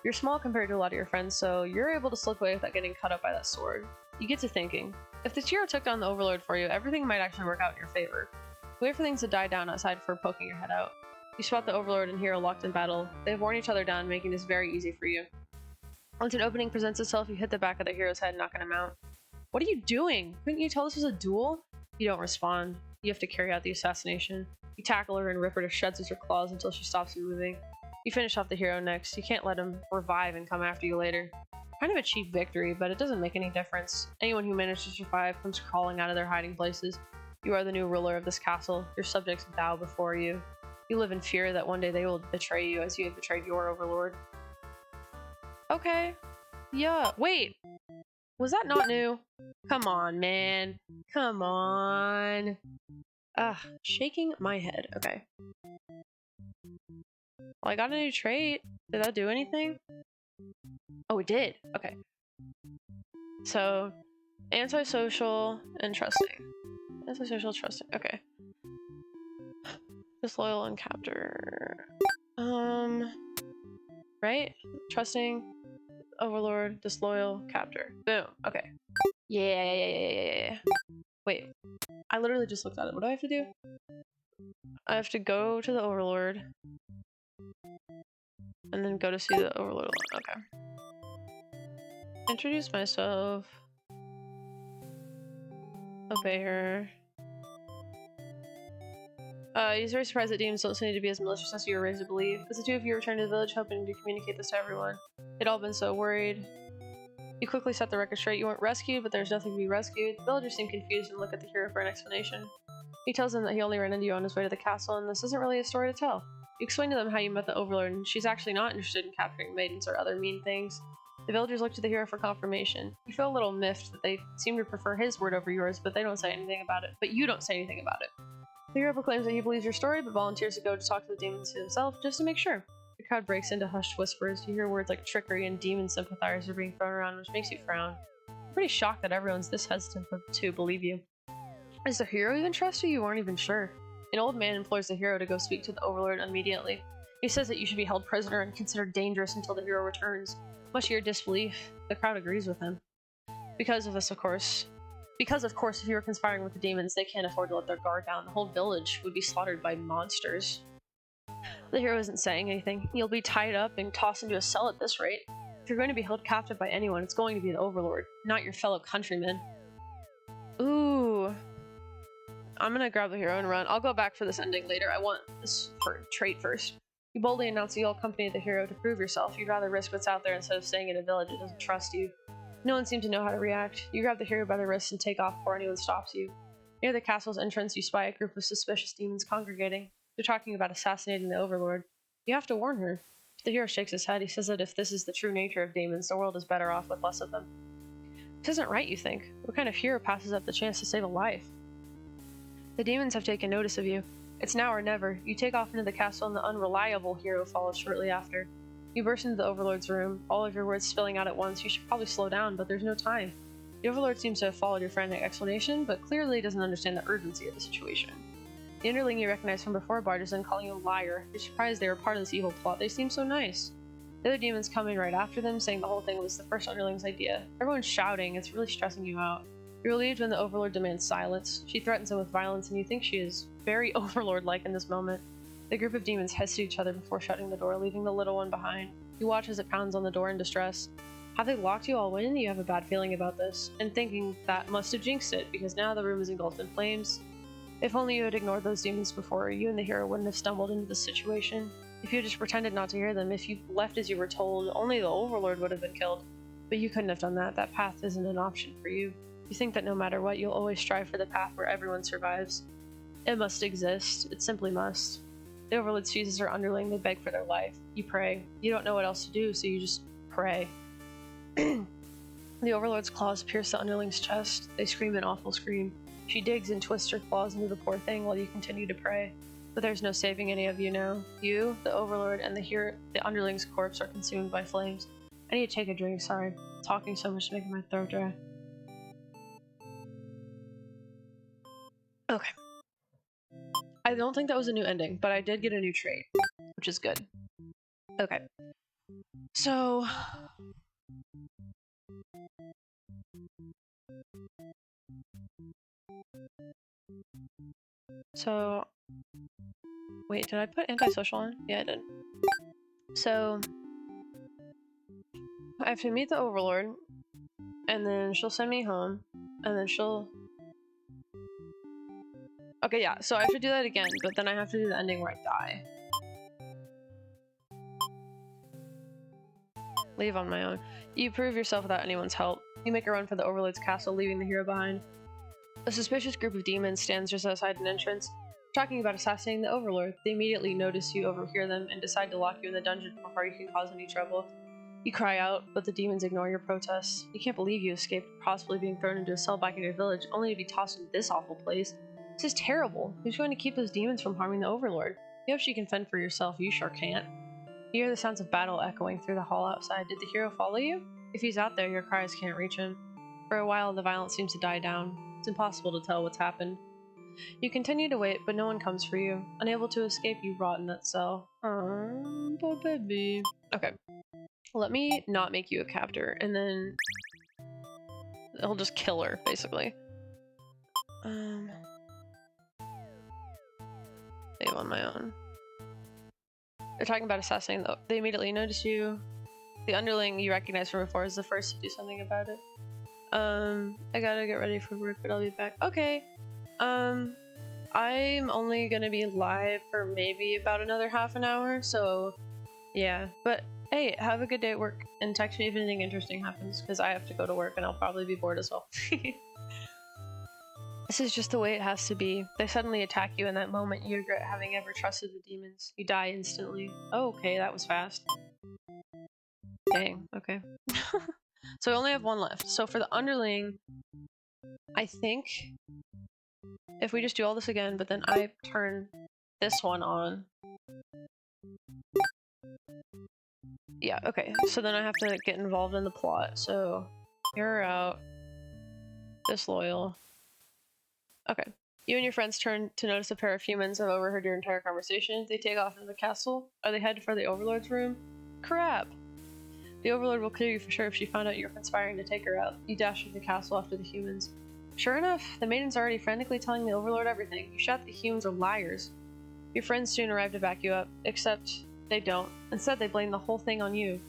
You're small compared to a lot of your friends, so you're able to slip away without getting cut up by that sword. You get to thinking, if this hero took down the Overlord for you, everything might actually work out in your favor. Wait for things to die down outside before poking your head out. You spot the Overlord and hero locked in battle. They've worn each other down, making this very easy for you. Once an opening presents itself, you hit the back of the hero's head, knocking him out. What are you doing? Couldn't you tell this was a duel? You don't respond. You have to carry out the assassination. You tackle her and rip her to shreds with your claws until she stops moving. You finish off the hero next. You can't let him revive and come after you later. Kind of a cheap victory, but it doesn't make any difference. Anyone who manages to survive comes crawling out of their hiding places. You are the new ruler of this castle. Your subjects bow before you. You live in fear that one day they will betray you as you have betrayed your Overlord. Okay. Yeah. Wait! Was that not new? Come on, man. Come on. Shaking my head. Okay. Well, I got a new trait. Did that do anything? Oh, it did. Okay. So, antisocial and trusting. Antisocial, trusting. Okay. Disloyal and captor. Right? Trusting, Overlord, disloyal, captor. Boom. Okay. Yeah. Wait. I literally just looked at it. What do I have to do? I have to go to the Overlord. and then go to see the Overlord. Okay. Introduce myself. Obey her. He's very surprised that demons don't seem to be as malicious as you were raised to believe. As the two of you return to the village, hoping to communicate this to everyone. They'd all been so worried. You quickly set the record straight. You weren't rescued, but there's nothing to be rescued. The villagers seem confused and look at the hero for an explanation. He tells them that he only ran into you on his way to the castle, and this isn't really a story to tell. You explain to them how you met the Overlord, and she's actually not interested in capturing maidens or other mean things. The villagers look to the hero for confirmation. You feel a little miffed that they seem to prefer his word over yours, but they don't say anything about it. But you don't say anything about it. The hero proclaims that he believes your story, but volunteers to go to talk to the demons himself just to make sure. The crowd breaks into hushed whispers. You hear words like trickery and demon sympathizers are being thrown around, which makes you frown. I'm pretty shocked that everyone's this hesitant to believe you. Is the hero even trusted? You aren't even sure. An old man implores the hero to go speak to the Overlord immediately. He says that you should be held prisoner and considered dangerous until the hero returns. Much to your disbelief, the crowd agrees with him. Because of course, if you were conspiring with the demons, they can't afford to let their guard down. The whole village would be slaughtered by monsters. The hero isn't saying anything. You'll be tied up and tossed into a cell at this rate. If you're going to be held captive by anyone, it's going to be the Overlord, not your fellow countrymen. Ooh. I'm gonna grab the hero and run. I'll go back for this ending later. I want this trait first. You boldly announce that you'll accompany the hero to prove yourself. You'd rather risk what's out there instead of staying in a village that doesn't trust you. No one seemed to know how to react. You grab the hero by the wrist and take off before anyone stops you. Near the castle's entrance, you spy a group of suspicious demons congregating. They're talking about assassinating the Overlord. You have to warn her. The hero shakes his head. He says that if this is the true nature of demons, the world is better off with less of them. This isn't right, you think. What kind of hero passes up the chance to save a life? The demons have taken notice of you. It's now or never. You take off into the castle and the unreliable hero follows shortly after. You burst into the Overlord's room, all of your words spilling out at once. You should probably slow down, but there's no time. The Overlord seems to have followed your frantic explanation, but clearly doesn't understand the urgency of the situation. The underling you recognize from before barges in, calling you a liar. You're surprised they were part of this evil plot. They seem so nice. The other demons come in right after them, saying the whole thing was the first underling's idea. Everyone's shouting. It's really stressing you out. You're relieved when the Overlord demands silence. She threatens him with violence, and you think she is very Overlord-like in this moment. The group of demons heads to each other before shutting the door, leaving the little one behind. You watch as it pounds on the door in distress. Have they locked you all in? You have a bad feeling about this, and thinking that must have jinxed it, because now the room is engulfed in flames. If only you had ignored those demons before, you and the hero wouldn't have stumbled into this situation. If you had just pretended not to hear them, if you left as you were told, only the Overlord would have been killed. But you couldn't have done that. That path isn't an option for you. You think that no matter what, you'll always strive for the path where everyone survives. It must exist. It simply must. The Overlord seizes her underling. They beg for their life. You pray. You don't know what else to do, so you just pray. The Overlord's claws pierce the underling's chest. They scream an awful scream. She digs and twists her claws into the poor thing while you continue to pray. But there's no saving any of you now. You, the Overlord, and the underling's corpse are consumed by flames. I need to take a drink, sorry. Talking so much is making my throat dry. Okay. I don't think that was a new ending, but I did get a new trait, which is good. Okay. So... Wait, did I put antisocial on? Yeah, I did. So... I have to meet the Overlord, and then she'll send me home, and then she'll... Okay, yeah, so I have to do that again, but then I have to do the ending where I die. Leave on my own. You prove yourself without anyone's help. You make a run for the Overlord's castle, leaving the hero behind. A suspicious group of demons stands just outside an entrance, talking about assassinating the Overlord. They immediately notice you, overhear them, and decide to lock you in the dungeon before you can cause any trouble. You cry out, but the demons ignore your protests. You can't believe you escaped possibly being thrown into a cell back in your village, only to be tossed into this awful place. This is terrible. Who's going to keep those demons from harming the Overlord? You hope she can fend for yourself. You sure can't. You hear the sounds of battle echoing through the hall outside. Did the hero follow you? If he's out there, your cries can't reach him. For a while, the violence seems to die down. It's impossible to tell what's happened. You continue to wait, but no one comes for you. Unable to escape, you rot in that cell. Poor baby. Okay. Let me not make you a captor, and then he'll just kill her, basically. Save on my own. They're talking about assassinating though. They immediately notice you. The underling you recognize from before is the first to do something about it. I gotta get ready for work, but I'll be back. Okay. I'm only gonna be live for maybe about another half an hour, so yeah. But hey, have a good day at work and text me if anything interesting happens, because I have to go to work and I'll probably be bored as well. This is just the way it has to be. They suddenly attack you in that moment. You regret having ever trusted the demons. You die instantly. Oh, okay, that was fast. Dang, okay. So I only have one left. So for the underling, I think if we just do all this again, but then I turn this one on. Yeah, okay. So then I have to get involved in the plot. So you're out. Disloyal. Okay. You and your friends turn to notice a pair of humans have overheard your entire conversation. They take off into the castle. Are they headed for the Overlord's room? Crap! The Overlord will clear you for sure if she found out you're conspiring to take her out. You dash into the castle after the humans. Sure enough, the maiden's already frantically telling the Overlord everything. You shout that the humans are liars. Your friends soon arrive to back you up, except they don't. Instead, they blame the whole thing on you.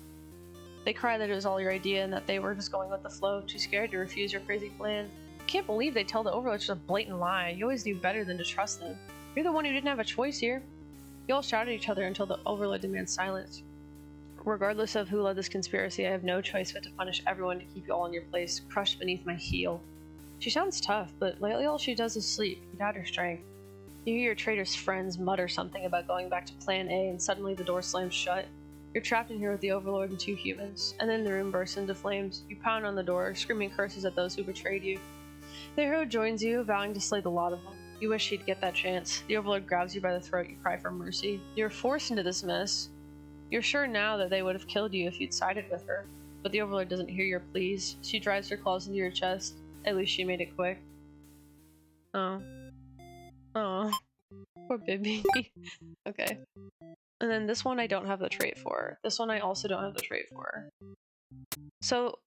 They cry that it was all your idea and that they were just going with the flow, too scared to refuse your crazy plan. I can't believe they tell the Overlord just a blatant lie. You always knew better than to trust them. You're the one who didn't have a choice here. You all shout at each other until the Overlord demands silence. Regardless of who led this conspiracy, I have no choice but to punish everyone to keep you all in your place, crushed beneath my heel. She sounds tough, but lately all she does is sleep. You doubt her strength. You hear your traitor's friends mutter something about going back to Plan A, and suddenly the door slams shut. You're trapped in here with the Overlord and two humans, and then the room bursts into flames. You pound on the door, screaming curses at those who betrayed you. The hero joins you, vowing to slay the lot of them. You wish he'd get that chance. The Overlord grabs you by the throat, you cry for mercy. You're forced into this mess. You're sure now that they would have killed you if you'd sided with her, but the Overlord doesn't hear your pleas. She drives her claws into your chest. At least she made it quick. Oh. Oh. Poor baby. Okay. And then this one I don't have the trait for. This one I also don't have the trait for. So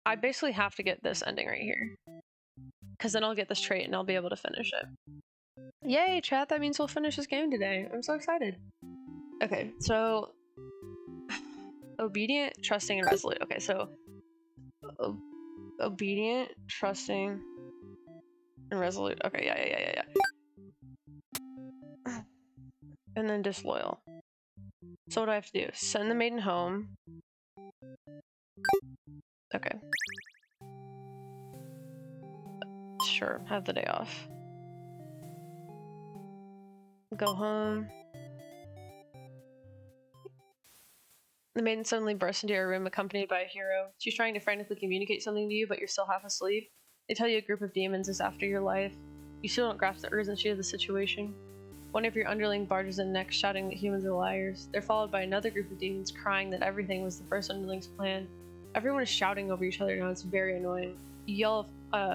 I basically have to get this ending right here, because then I'll get this trait and I'll be able to finish it. Yay, chat, that means we'll finish this game today. I'm so excited. Okay, so obedient, trusting, and resolute. Okay, so obedient, trusting, and resolute. Okay, yeah. And then disloyal. So what do I have to do? Send the maiden home. Okay. Sure, have the day off. Go home. The maiden suddenly bursts into your room accompanied by a hero. She's trying to frantically communicate something to you, but you're still half asleep. They tell you a group of demons is after your life. You still don't grasp the urgency of the situation. One of your underling barges in next, shouting that humans are liars. They're followed by another group of demons crying that everything was the first underling's plan. Everyone is shouting over each other now. It's very annoying. You yell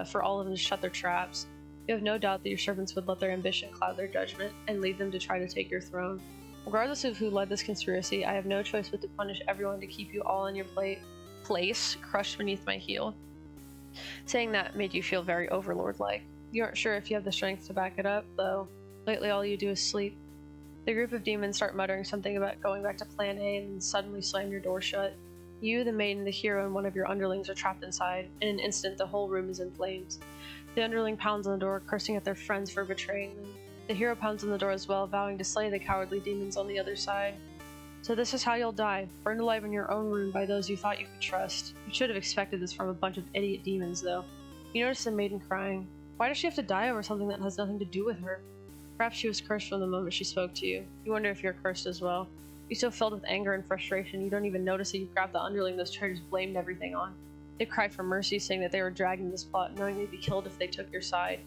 for all of them to shut their traps. You have no doubt that your servants would let their ambition cloud their judgment and lead them to try to take your throne. Regardless of who led this conspiracy, I have no choice but to punish everyone to keep you all in your place, crushed beneath my heel. Saying that made you feel very Overlord-like. You aren't sure if you have the strength to back it up, though. Lately all you do is sleep. The group of demons start muttering something about going back to Plan A and then suddenly slam your door shut. You, the maiden, the hero, and one of your underlings are trapped inside. In an instant, the whole room is in flames. The underling pounds on the door, cursing at their friends for betraying them. The hero pounds on the door as well, vowing to slay the cowardly demons on the other side. So this is how you'll die, burned alive in your own room by those you thought you could trust. You should have expected this from a bunch of idiot demons, though. You notice the maiden crying. Why does she have to die over something that has nothing to do with her? Perhaps she was cursed from the moment she spoke to you. You wonder if you're cursed as well. You're so filled with anger and frustration, you don't even notice that you've grabbed the underling those traitors blamed everything on. They cry for mercy, saying that they were dragged into this plot, knowing they'd be killed if they took your side.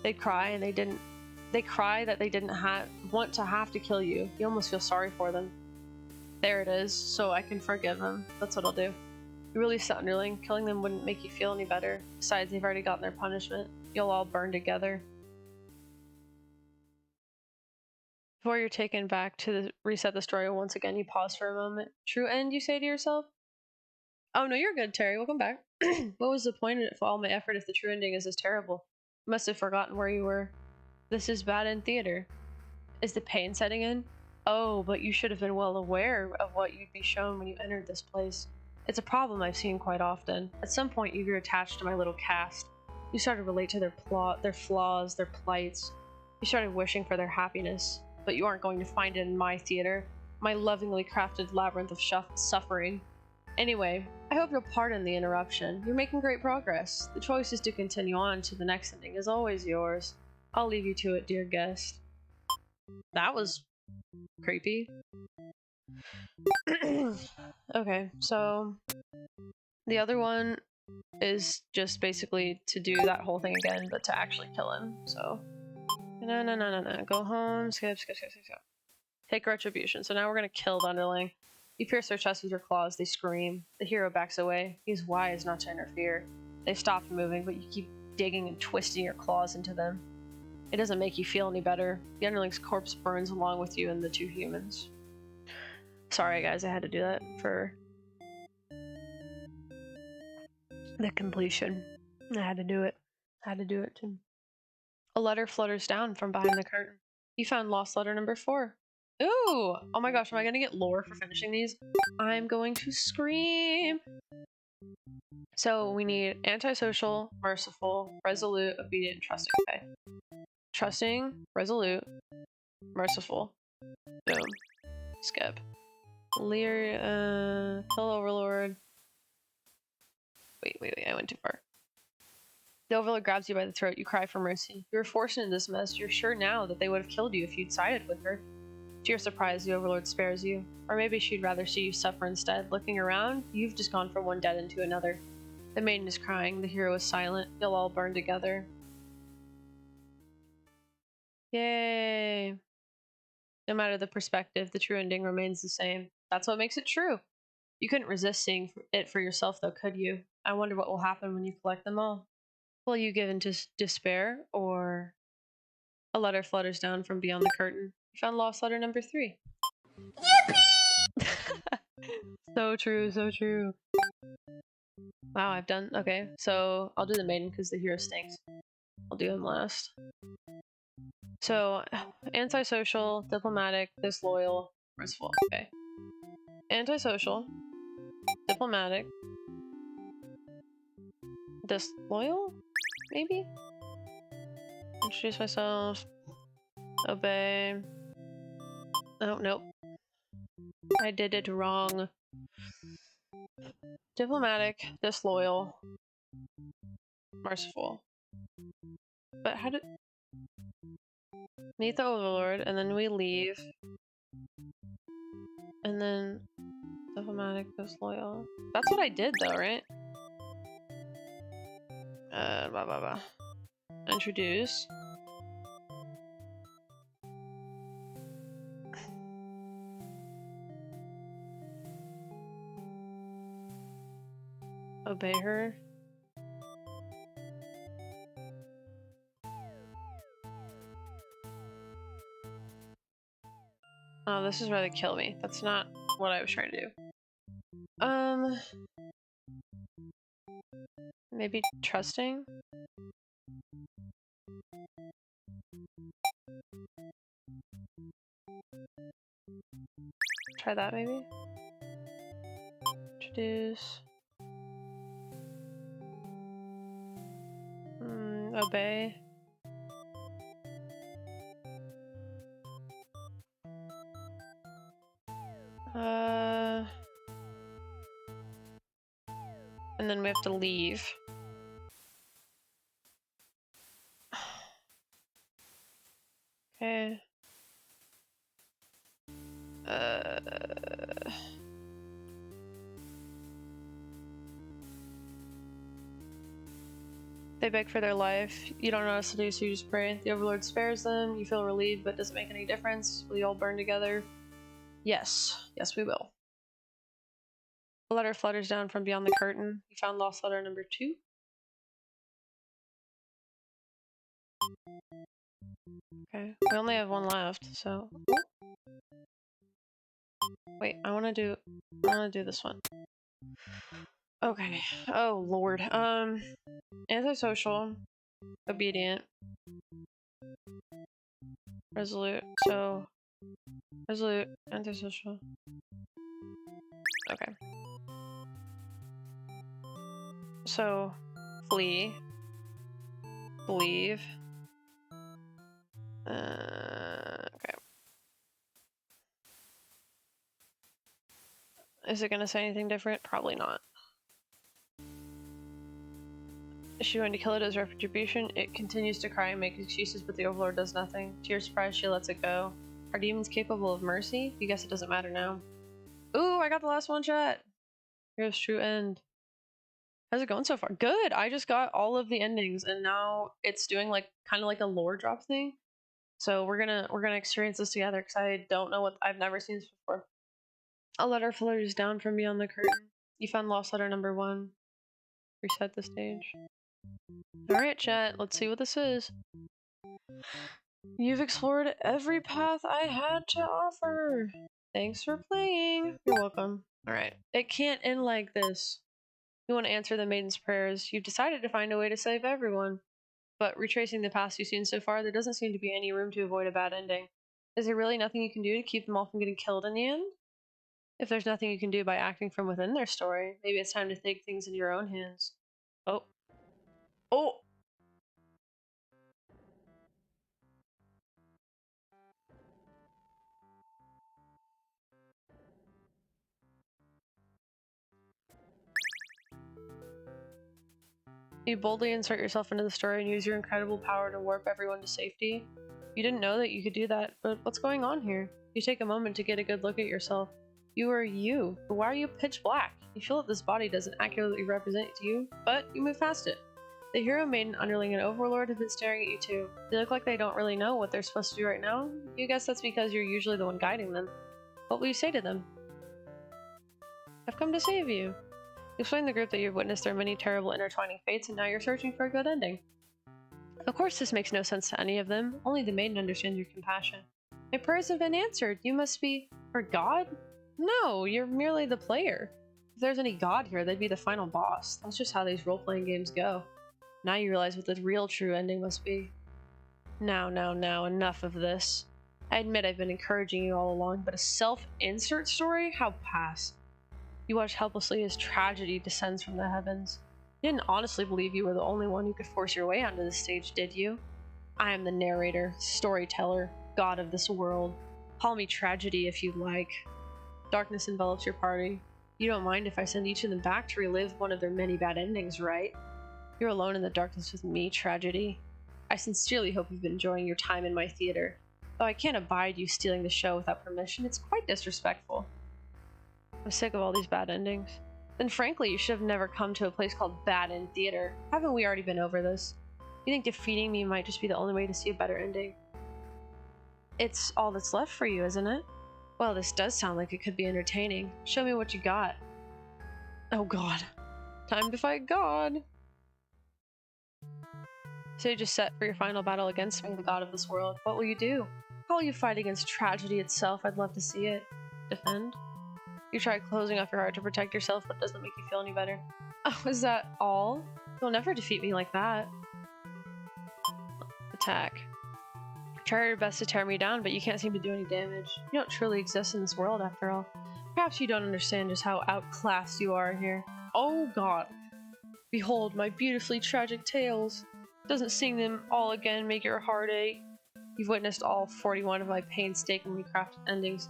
They cry that they didn't want to have to kill you. You almost feel sorry for them. There it is, so I can forgive them. That's what I'll do. You release the underling. Killing them wouldn't make you feel any better. Besides, they've already gotten their punishment. You'll all burn together. Before you're taken back to reset the story once again, you pause for a moment. True end, you say to yourself? Oh no, you're good, Terry. Welcome back. What was the point of all my effort if the true ending is as terrible? You must have forgotten where you were. This is bad in theater. Is the pain setting in? Oh, but you should have been well aware of what you'd be shown when you entered this place. It's a problem I've seen quite often. At some point, you grew attached to my little cast. You started to relate to their plot, their flaws, their plights. You started wishing for their happiness. But you aren't going to find it in my theater, my lovingly crafted labyrinth of suffering. Anyway, I hope you'll pardon the interruption. You're making great progress. The choice is to continue on to the next ending is always yours. I'll leave you to it, dear guest. That was creepy. Okay, so the other one is just basically to do that whole thing again, but to actually kill him. So no. Go home. Skip. Take retribution. So now we're gonna kill the underling. You pierce their chest with your claws. They scream. The hero backs away. He's wise not to interfere. They've stopped moving, but you keep digging and twisting your claws into them. It doesn't make you feel any better. The underling's corpse burns along with you and the two humans. Sorry guys, I had to do that for the completion. I had to do it. Too. A letter flutters down from behind the curtain. You found lost letter number 4. Ooh! Oh my gosh, am I gonna get lore for finishing these? I'm going to scream! So we need antisocial, merciful, resolute, obedient, and trusting. Okay. Trusting, resolute, merciful. Boom. Skip. Kill overlord. Wait, I went too far. The overlord grabs you by the throat. You cry for mercy. You were forced into this mess. You're sure now that they would have killed you if you'd sided with her. To your surprise, the overlord spares you. Or maybe she'd rather see you suffer instead. Looking around, you've just gone from one dead into another. The maiden is crying. The hero is silent. You'll all burn together. Yay! No matter the perspective, the true ending remains the same. That's what makes it true. You couldn't resist seeing it for yourself, though, could you? I wonder what will happen when you collect them all. Will you give into despair, or... A letter flutters down from beyond the curtain. You found lost letter number 3. Yippee! So true, so true. Wow, I've done... Okay, so I'll do the maiden because the hero stinks. I'll do him last. So, antisocial, diplomatic, disloyal, merciful. Okay. Antisocial, diplomatic, disloyal? Maybe? Introduce myself. Obey. Oh, nope. I did it wrong. Diplomatic, disloyal, merciful. But how did... Meet the overlord, and then we leave. And then... Diplomatic, disloyal. That's what I did though, right? Introduce. Obey her. Oh, this is where they kill me. That's not what I was trying to do. Maybe trusting? Try that maybe? Introduce. Obey. And then we have to leave. Okay. They beg for their life. You don't know what else to do, so you just pray. The overlord spares them. You feel relieved, but doesn't make any difference. Will you all burn together? Yes. Yes, we will. A letter flutters down from beyond the curtain. You found lost letter number 2. Okay. We only have one left, so... Wait, I wanna do this one. Okay. Oh, Lord. Antisocial. Obedient. Resolute. So, Resolute, antisocial. Okay. So, flee. Believe. Okay. Is it gonna say anything different? Probably not. Is she going to kill it as retribution? It continues to cry and make excuses, but the Overlord does nothing. To your surprise, she lets it go. Are demons capable of mercy? You guess it doesn't matter now. Ooh, I got the last one shot! Here's true end. How's it going so far? Good! I just got all of the endings, and now it's doing like kind of like a lore drop thing. So we're gonna experience this together because I don't know what I've never seen this before. A letter flutters down from beyond the curtain. You found lost letter number 1. Reset the stage. Alright, chat, let's see what this is. You've explored every path I had to offer. Thanks for playing. You're welcome. Alright. It can't end like this. You want to answer the maiden's prayers. You've decided to find a way to save everyone. But retracing the paths you've seen so far, there doesn't seem to be any room to avoid a bad ending. Is there really nothing you can do to keep them all from getting killed in the end? If there's nothing you can do by acting from within their story, maybe it's time to take things into your own hands. Oh. Oh! You boldly insert yourself into the story and use your incredible power to warp everyone to safety. You didn't know that you could do that, but what's going on here? You take a moment to get a good look at yourself. You are you, but why are you pitch black? You feel that this body doesn't accurately represent you, but you move past it. The hero, maiden, underling, and overlord have been staring at you too. They look like they don't really know what they're supposed to do right now. You guess that's because you're usually the one guiding them. What will you say to them? I've come to save you. Explain the group that you've witnessed their many terrible intertwining fates, and now you're searching for a good ending. Of course this makes no sense to any of them. Only the maiden understands your compassion. My prayers have been answered. You must be... for God? No, you're merely the player. If there's any God here, they'd be the final boss. That's just how these role-playing games go. Now you realize what the real true ending must be. Now, enough of this. I admit I've been encouraging you all along, but a self-insert story? How pass? You watch helplessly as tragedy descends from the heavens. You didn't honestly believe you were the only one who could force your way onto the stage, did you? I am the narrator, storyteller, god of this world. Call me tragedy if you like. Darkness envelops your party. You don't mind if I send each of them back to relive one of their many bad endings, right? You're alone in the darkness with me, tragedy. I sincerely hope you've been enjoying your time in my theater. Though I can't abide you stealing the show without permission, it's quite disrespectful. I'm sick of all these bad endings. Then frankly, you should have never come to a place called Bad End Theater. Haven't we already been over this? You think defeating me might just be the only way to see a better ending? It's all that's left for you, isn't it? Well, this does sound like it could be entertaining. Show me what you got. Oh god. Time to fight God! Stage is set for your final battle against me, the god of this world. What will you do? How will you fight against tragedy itself? I'd love to see it. Defend? You try closing off your heart to protect yourself, but it doesn't make you feel any better. Oh, is that all? You'll never defeat me like that. Attack. Try your best to tear me down, but you can't seem to do any damage. You don't truly exist in this world, after all. Perhaps you don't understand just how outclassed you are here. Oh god. Behold my beautifully tragic tales. Doesn't seeing them all again make your heart ache? You've witnessed all 41 of my painstakingly crafted endings.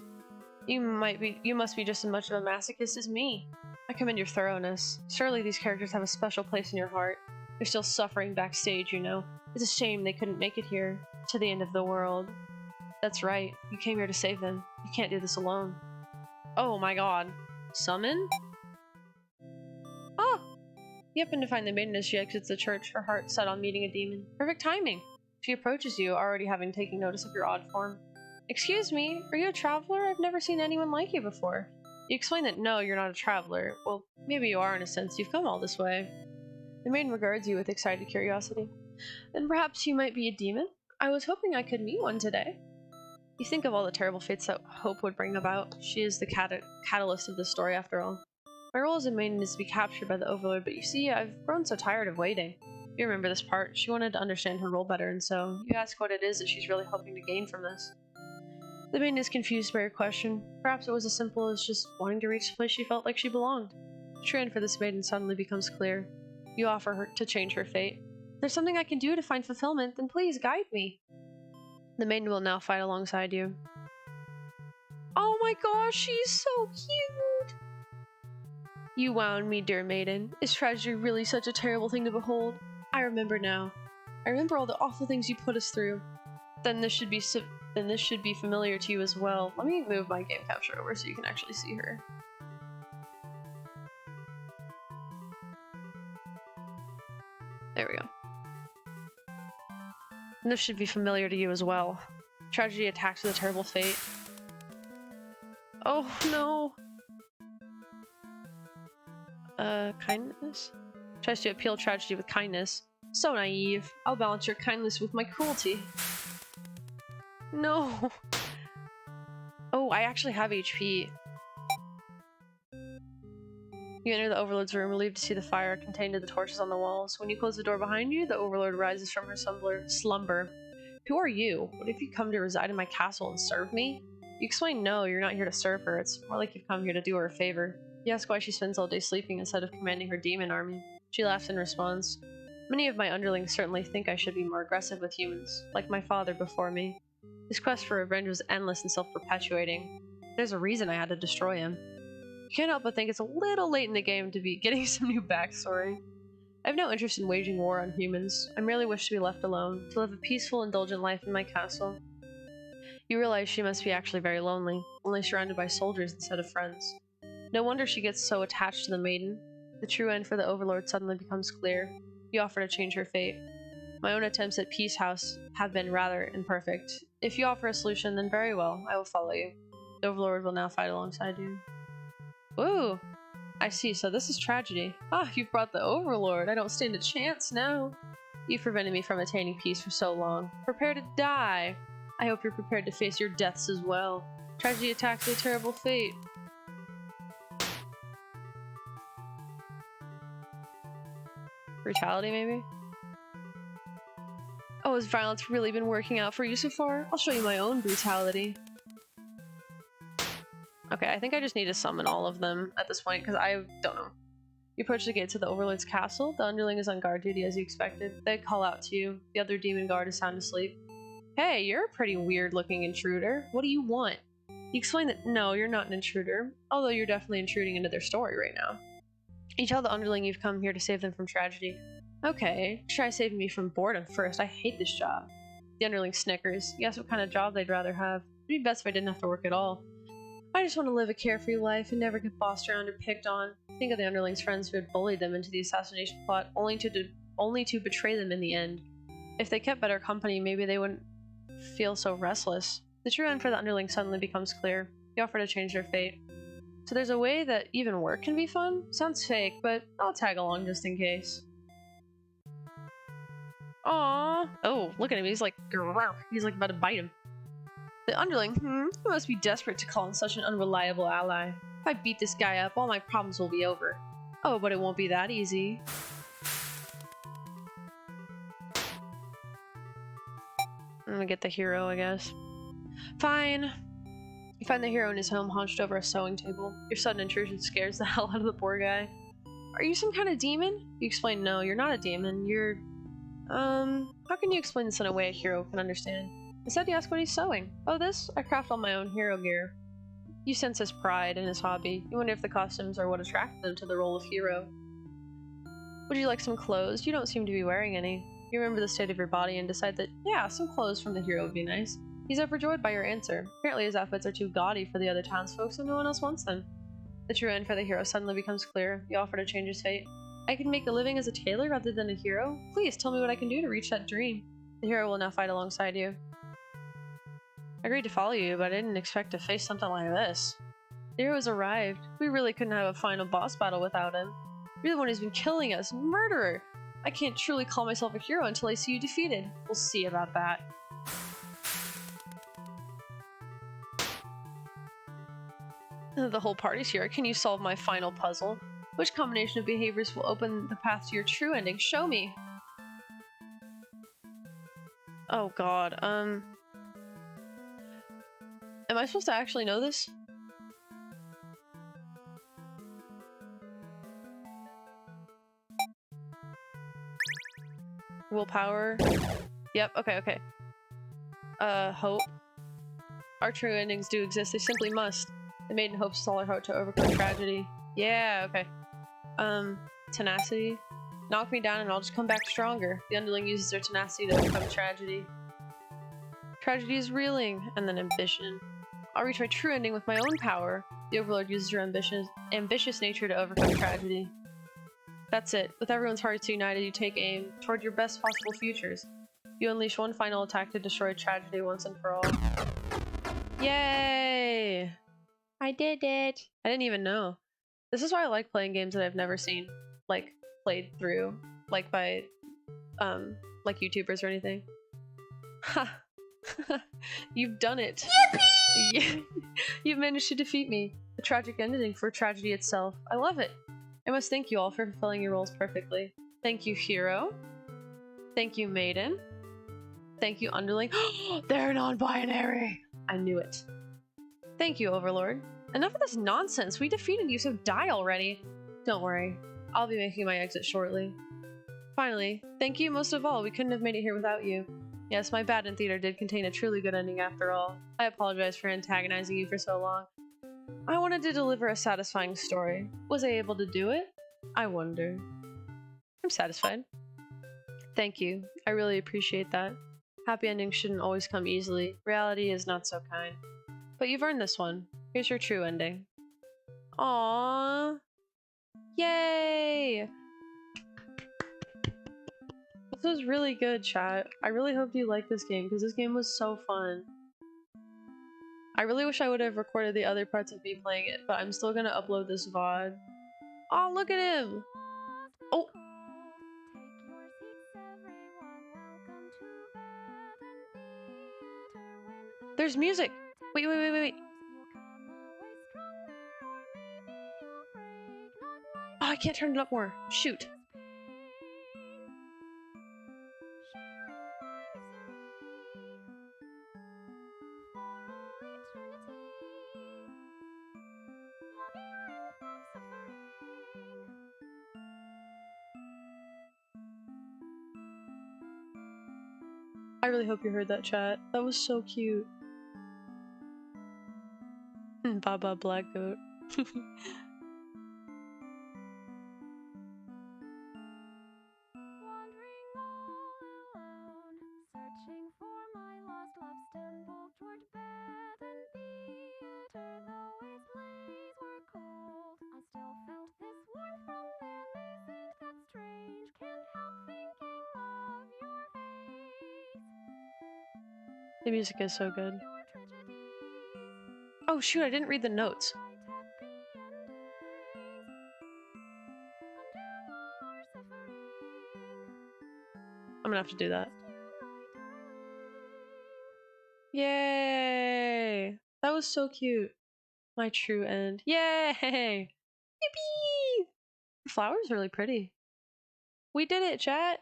You must be just as much of a masochist as me. I commend your thoroughness. Surely these characters have a special place in your heart. They're still suffering backstage, you know. It's a shame they couldn't make it here, to the end of the world. That's right, you came here to save them. You can't do this alone. Oh my god. Summon? Ah! You happen to find the maiden as she exits the church, her heart set on meeting a demon. Perfect timing! She approaches you, already having taken notice of your odd form. Excuse me, are you a traveler? I've never seen anyone like you before. You explain that no, you're not a traveler. Well, maybe you are in a sense, you've come all this way. The maiden regards you with excited curiosity. Then perhaps you might be a demon? I was hoping I could meet one today. You think of all the terrible fates that Hope would bring about. She is the catalyst of this story after all. My role as a maiden is to be captured by the Overlord, but you see, I've grown so tired of waiting. You remember this part. She wanted to understand her role better, and so you ask what it is that she's really hoping to gain from this. The maiden is confused by your question. Perhaps it was as simple as just wanting to reach a place she felt like she belonged. The true end for this maiden suddenly becomes clear. You offer her to change her fate. If there's something I can do to find fulfillment, then please guide me. The maiden will now fight alongside you. Oh my gosh, she's so cute! You wound me, dear maiden. Is tragedy really such a terrible thing to behold? I remember now. I remember all the awful things you put us through. Then this should be familiar to you as well. Let me move my game capture over so you can actually see her. There we go. And this should be familiar to you as well. Tragedy attacks with a terrible fate. Oh no! Kindness? Tries to appeal tragedy with kindness. So naive. I'll balance your kindness with my cruelty. No! Oh, I actually have HP. You enter the Overlord's room, relieved to see the fire contained in the torches on the walls. When you close the door behind you, the Overlord rises from her slumber. Who are you? What if you come to reside in my castle and serve me? You explain no, you're not here to serve her. It's more like you've come here to do her a favor. You ask why she spends all day sleeping instead of commanding her demon army. She laughs and responds, many of my underlings certainly think I should be more aggressive with humans, like my father before me. His quest for revenge was endless and self-perpetuating. There's a reason I had to destroy him. You can't help but think it's a little late in the game to be getting some new backstory. I have no interest in waging war on humans. I merely wish to be left alone, to live a peaceful, indulgent life in my castle. You realize she must be actually very lonely, only surrounded by soldiers instead of friends. No wonder she gets so attached to the maiden. The true end for the Overlord suddenly becomes clear. You offer to change her fate. My own attempts at Peace House have been rather imperfect. If you offer a solution, then very well, I will follow you. The Overlord will now fight alongside you. Ooh! I see, so this is tragedy. Ah, you've brought the Overlord. I don't stand a chance now. You've prevented me from attaining peace for so long. Prepare to die! I hope you're prepared to face your deaths as well. Tragedy attacks with a terrible fate. Brutality, maybe? Oh, has violence really been working out for you so far? I'll show you my own brutality. Okay, I think I just need to summon all of them at this point, because I don't know. You approach the gates of the Overlord's castle. The underling is on guard duty as you expected. They call out to you. The other demon guard is sound asleep. Hey, you're a pretty weird-looking intruder. What do you want? You explain that no, you're not an intruder, although you're definitely intruding into their story right now. You tell the underling you've come here to save them from tragedy. Okay, try saving me from boredom first. I hate this job. The underling snickers. You ask what kind of job they'd rather have. It'd be best if I didn't have to work at all. I just want to live a carefree life and never get bossed around or picked on. Think of the underling's friends who had bullied them into the assassination plot, only to betray them in the end. If they kept better company, maybe they wouldn't feel so restless. The true end for the underling suddenly becomes clear. You offer to change their fate. So there's a way that even work can be fun? Sounds fake, but I'll tag along just in case. Aww. Oh, look at him. He's like about to bite him. The underling, you must be desperate to call in such an unreliable ally. If I beat this guy up, all my problems will be over. Oh, but it won't be that easy. I'm gonna get the hero, I guess. Fine. You find the hero in his home hunched over a sewing table. Your sudden intrusion scares the hell out of the poor guy. Are you some kind of demon? You explain no, you're not a demon, you're... how can you explain this in a way a hero can understand? Instead, you ask what he's sewing. Oh, this? I craft all my own hero gear. You sense his pride in his hobby. You wonder if the costumes are what attracted him to the role of hero. Would you like some clothes? You don't seem to be wearing any. You remember the state of your body and decide that, yeah, some clothes from the hero would be nice. He's overjoyed by your answer. Apparently his outfits are too gaudy for the other townsfolk, so no one else wants them. The true end for the hero suddenly becomes clear. You offer to change his fate. I can make a living as a tailor rather than a hero? Please tell me what I can do to reach that dream. The hero will now fight alongside you. I agreed to follow you, but I didn't expect to face something like this. The hero has arrived. We really couldn't have a final boss battle without him. You're the one who's been killing us. Murderer! I can't truly call myself a hero until I see you defeated. We'll see about that. The whole party's here. Can you solve my final puzzle? Which combination of behaviors will open the path to your true ending? Show me! Oh god, Am I supposed to actually know this? Willpower. Yep, okay. Hope. Our true endings do exist, they simply must. The maiden hopes with all her heart to overcome tragedy. Yeah, okay. Tenacity. Knock me down and I'll just come back stronger. The underling uses their tenacity to overcome tragedy. Tragedy is reeling, and then ambition. I'll reach my true ending with my own power. The Overlord uses her ambitious nature to overcome tragedy. That's it. With everyone's hearts united, you take aim toward your best possible futures. You unleash one final attack to destroy tragedy once and for all. Yay! I did it! I didn't even know. This is why I like playing games that I've never seen, like, played through, like by, like YouTubers or anything. Ha! You've done it! Yippee! You've managed to defeat me. A tragic ending for tragedy itself. I love it! I must thank you all for fulfilling your roles perfectly. Thank you, Hero. Thank you, Maiden. Thank you, Underling. They're non-binary! I knew it. Thank you, Overlord. Enough of this nonsense. We defeated you, so die already. Don't worry. I'll be making my exit shortly. Finally, thank you most of all. We couldn't have made it here without you. Yes, my bad in theater did contain a truly good ending after all. I apologize for antagonizing you for so long. I wanted to deliver a satisfying story. Was I able to do it? I wonder. I'm satisfied. Thank you. I really appreciate that. Happy endings shouldn't always come easily. Reality is not so kind. But you've earned this one. Here's your true ending. Aww. Yay! This was really good, chat. I really hope you liked this game, because this game was so fun. I really wish I would have recorded the other parts of me playing it, but I'm still gonna upload this VOD. Oh, look at him! Oh! There's music! Wait. Oh, I can't turn it up more. Shoot. I really hope you heard that, chat. That was so cute. Baba Black Goat. The music is so good. Oh shoot, I didn't read the notes. I'm gonna have to do that. Yay! That was so cute. My true end. Yay! Yippee! The flower's really pretty. We did it, chat!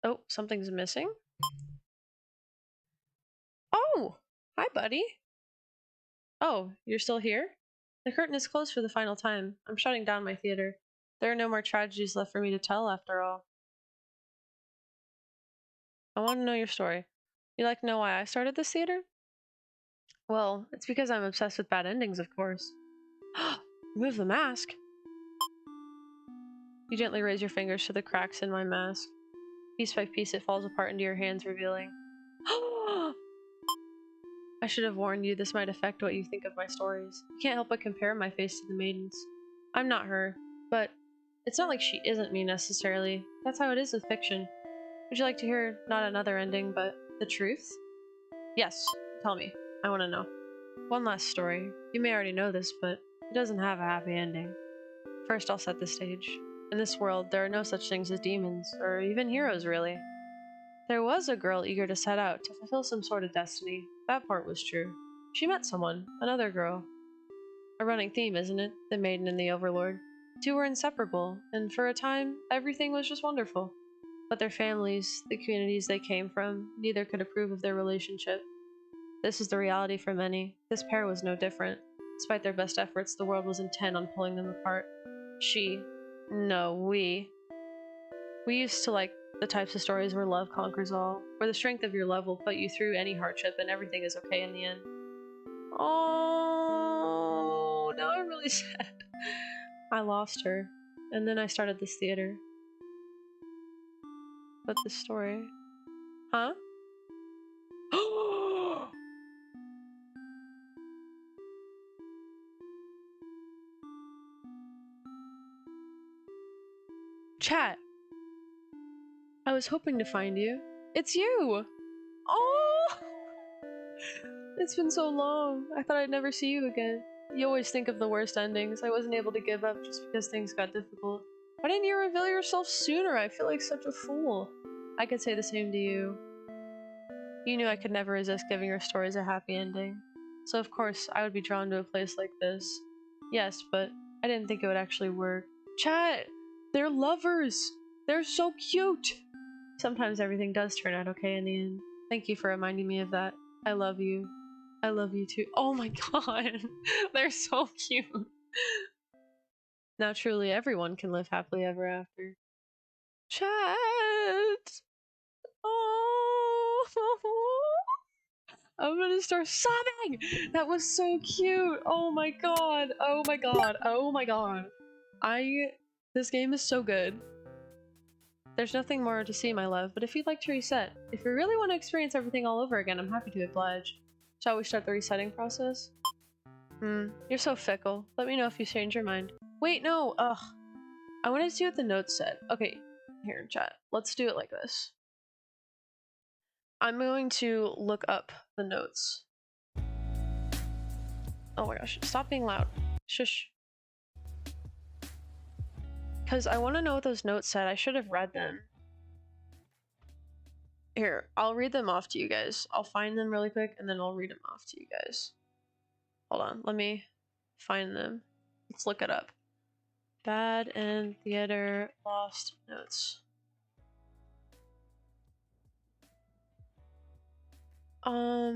Oh, something's missing? Oh! Hi, buddy! Oh, you're still here? The curtain is closed for the final time. I'm shutting down my theater. There are no more tragedies left for me to tell, after all. I want to know your story. You'd like to know why I started this theater? Well, it's because I'm obsessed with bad endings, of course. Remove the mask? You gently raise your fingers to the cracks in my mask. Piece by piece, it falls apart into your hands, revealing. I should have warned you, this might affect what you think of my stories. You can't help but compare my face to the maiden's. I'm not her, but it's not like she isn't me necessarily. That's how it is with fiction. Would you like to hear not another ending, but the truth? Yes, tell me. I want to know. One last story. You may already know this, but it doesn't have a happy ending. First, I'll set the stage. In this world, there are no such things as demons, or even heroes, really. There was a girl eager to set out to fulfill some sort of destiny. That part was true. She met someone, another girl. A running theme, isn't it? The maiden and the overlord. The two were inseparable, and for a time, everything was just wonderful. But their families, the communities they came from, neither could approve of their relationship. This is the reality for many. This pair was no different. Despite their best efforts, the world was intent on pulling them apart. We used to like the types of stories where love conquers all, where the strength of your love will put you through any hardship and everything is okay in the end. Oh, now I'm really sad. I lost her, and then I started this theater. But this story... Huh? Chat! I was hoping to find you. It's you! Oh! It's been so long. I thought I'd never see you again. You always think of the worst endings. I wasn't able to give up just because things got difficult. Why didn't you reveal yourself sooner? I feel like such a fool. I could say the same to you. You knew I could never resist giving your stories a happy ending. So of course, I would be drawn to a place like this. Yes, but I didn't think it would actually work. Chat! They're lovers! They're so cute! Sometimes everything does turn out okay in the end. Thank you for reminding me of that. I love you. I love you too. Oh my god! They're so cute! Now truly everyone can live happily ever after. Chat! Oh! I'm gonna start sobbing! That was so cute! Oh my god! Oh my god! Oh my god! This game is so good. There's nothing more to see, my love, but if you'd like to reset, if you really want to experience everything all over again, I'm happy to oblige. Shall we start the resetting process? You're so fickle. Let me know if you change your mind. Wait, no! Ugh. I wanted to see what the notes said. Okay, here in chat. Let's do it like this. I'm going to look up the notes. Oh my gosh, stop being loud. Shush. Because I want to know what those notes said. I should have read them. Here, I'll read them off to you guys. I'll find them really quick and then I'll read them off to you guys. Hold on, let me find them. Let's look it up. Bad and theater lost notes. No.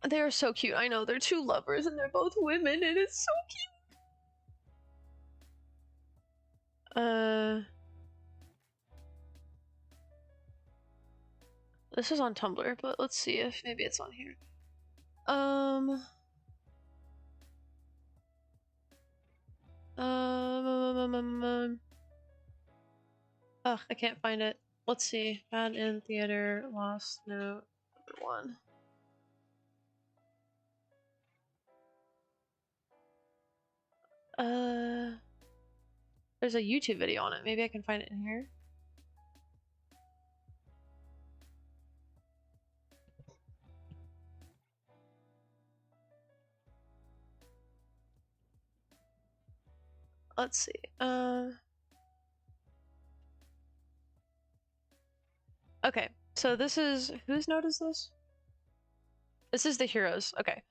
They are so cute. I know, they're two lovers and they're both women and it's so cute. This is on Tumblr, but let's see if maybe it's on here. Ugh, I can't find it. Let's see. Bad in theater, lost note, one. There's a YouTube video on it. Maybe I can find it in here. Let's see. Okay, so this is... whose note is this? This is the hero's. Okay.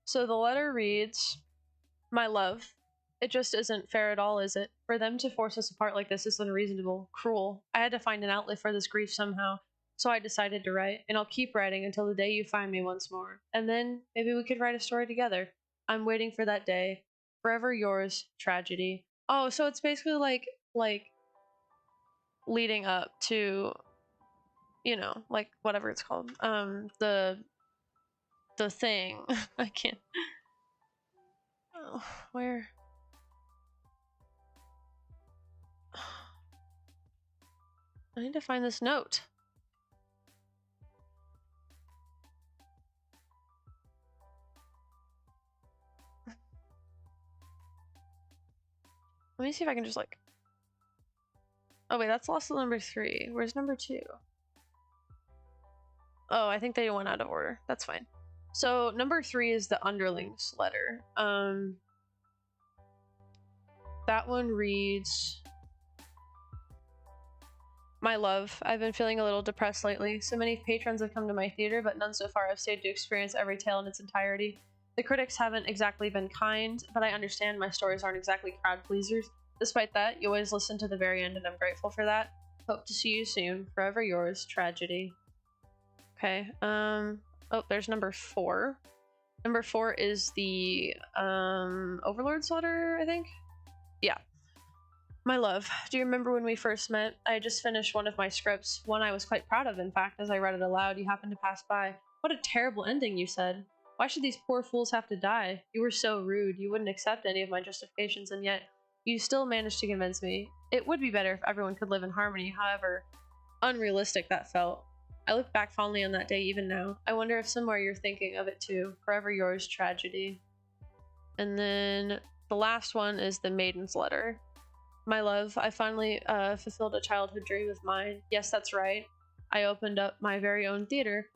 So the letter reads, "My love, it just isn't fair at all, is it? For them to force us apart like this is unreasonable, cruel. I had to find an outlet for this grief somehow, so I decided to write, and I'll keep writing until the day you find me once more. And then, maybe we could write a story together. I'm waiting for that day. Forever yours, Tragedy." Oh, so it's basically like leading up to, you know, like whatever it's called. The thing. I can't. Oh, where? I need to find this note. Let me see if I can just like... Oh wait, that's lost number 3. Where's number 2? Oh, I think they went out of order. That's fine. So number 3 is the underlings letter. That one reads, "My love, I've been feeling a little depressed lately. So many patrons have come to my theater, but none so far have stayed to experience every tale in its entirety. The critics haven't exactly been kind, but I understand my stories aren't exactly crowd pleasers. Despite that, you always listen to the very end, and I'm grateful for that. Hope to see you soon. Forever yours, Tragedy. Okay, oh, there's number 4. Number 4 is the, Overlord's letter, I think? Yeah. My love, do you remember when we first met? I had just finished one of my scripts, one I was quite proud of, in fact. As I read it aloud, you happened to pass by. What a terrible ending, you said. Why should these poor fools have to die? You were so rude, you wouldn't accept any of my justifications, and yet you still managed to convince me. It would be better if everyone could live in harmony, however unrealistic that felt. I look back fondly on that day even now. I wonder if somewhere you're thinking of it too. Forever yours, Tragedy. And then the last one is the Maiden's letter. My love, I finally fulfilled a childhood dream of mine. Yes, that's right. I opened up my very own theater.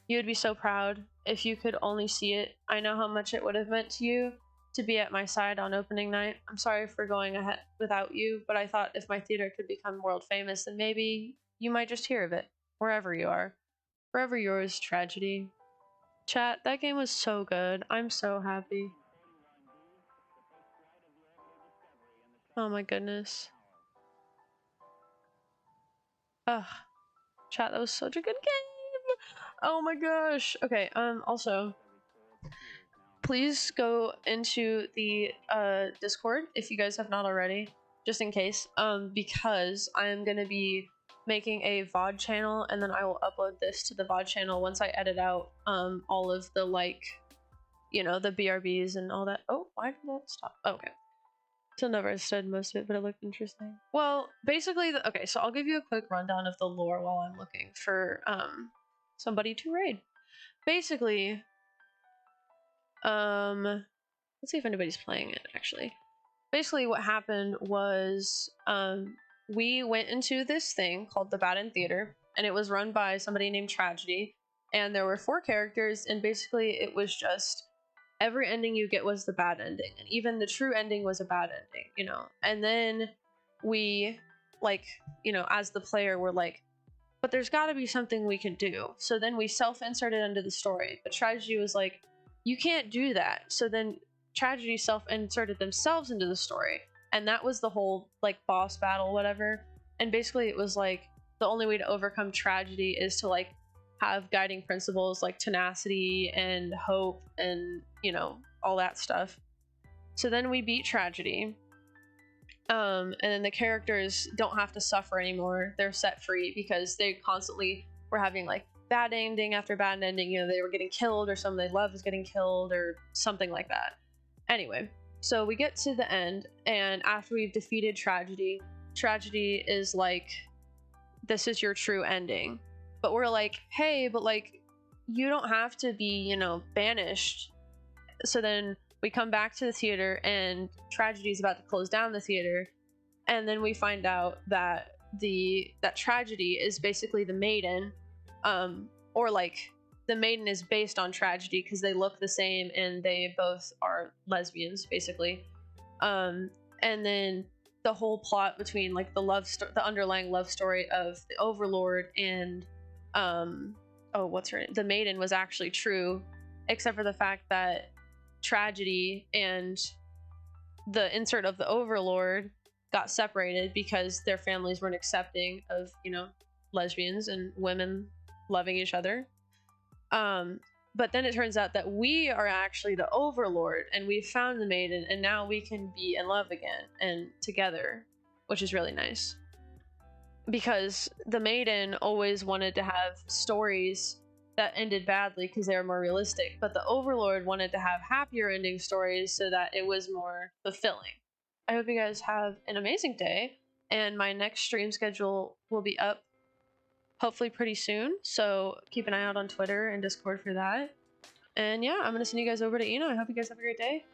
You would be so proud if you could only see it. I know how much it would have meant to you to be at my side on opening night. I'm sorry for going ahead without you, but I thought if my theater could become world famous, then maybe you might just hear of it, wherever you are. Forever yours, Tragedy. Chat, that game was so good. I'm so happy. Oh my goodness. Ugh. Chat, that was such a good game! Oh my gosh! Okay, also, please go into the Discord if you guys have not already, just in case, because I'm gonna be making a VOD channel, and then I will upload this to the VOD channel once I edit out all of the, like, you know, the BRBs and all that. Oh, why did that stop? Oh, okay. So never studied most of it, but it looked interesting. Well, basically, okay, so I'll give you a quick rundown of the lore while I'm looking for somebody to raid. Basically, let's see if anybody's playing it, actually. Basically, what happened was we went into this thing called the Bad End Theater, and it was run by somebody named Tragedy, and there were 4 characters, and basically it was just every ending you get was the bad ending, and even the true ending was a bad ending, you know. And then we, like, you know, as the player, we're like, but there's got to be something we can do. So then we self-inserted into the story, but Tragedy was like, you can't do that. So then Tragedy self-inserted themselves into the story, and that was the whole, like, boss battle, whatever. And basically it was like, the only way to overcome Tragedy is to, like, have guiding principles like tenacity and hope and, you know, all that stuff. So then we beat Tragedy, and then the characters don't have to suffer anymore. They're set free because they constantly were having, like, bad ending after bad ending. You know, they were getting killed, or someone they love was getting killed, or something like that. Anyway, so we get to the end, and after we've defeated Tragedy, Tragedy is like, this is your true ending. But we're like, hey, but, like, you don't have to be, you know, banished. So then we come back to the theater, and Tragedy is about to close down the theater, and then we find out that that Tragedy is basically the Maiden, or, like, the Maiden is based on Tragedy because they look the same and they both are lesbians, basically. And then the whole plot between, like, the underlying love story of the Overlord and oh, what's her name? The Maiden was actually true, except for the fact that Tragedy and the insert of the Overlord got separated because their families weren't accepting of, you know, lesbians and women loving each other. But then it turns out that we are actually the Overlord, and we found the Maiden, and now we can be in love again and together, which is really nice. Because the Maiden always wanted to have stories that ended badly because they were more realistic, but the Overlord wanted to have happier ending stories so that it was more fulfilling. I hope you guys have an amazing day, and my next stream schedule will be up hopefully pretty soon, so keep an eye out on Twitter and Discord for that. And yeah, I'm gonna send you guys over to Ina. I hope you guys have a great day.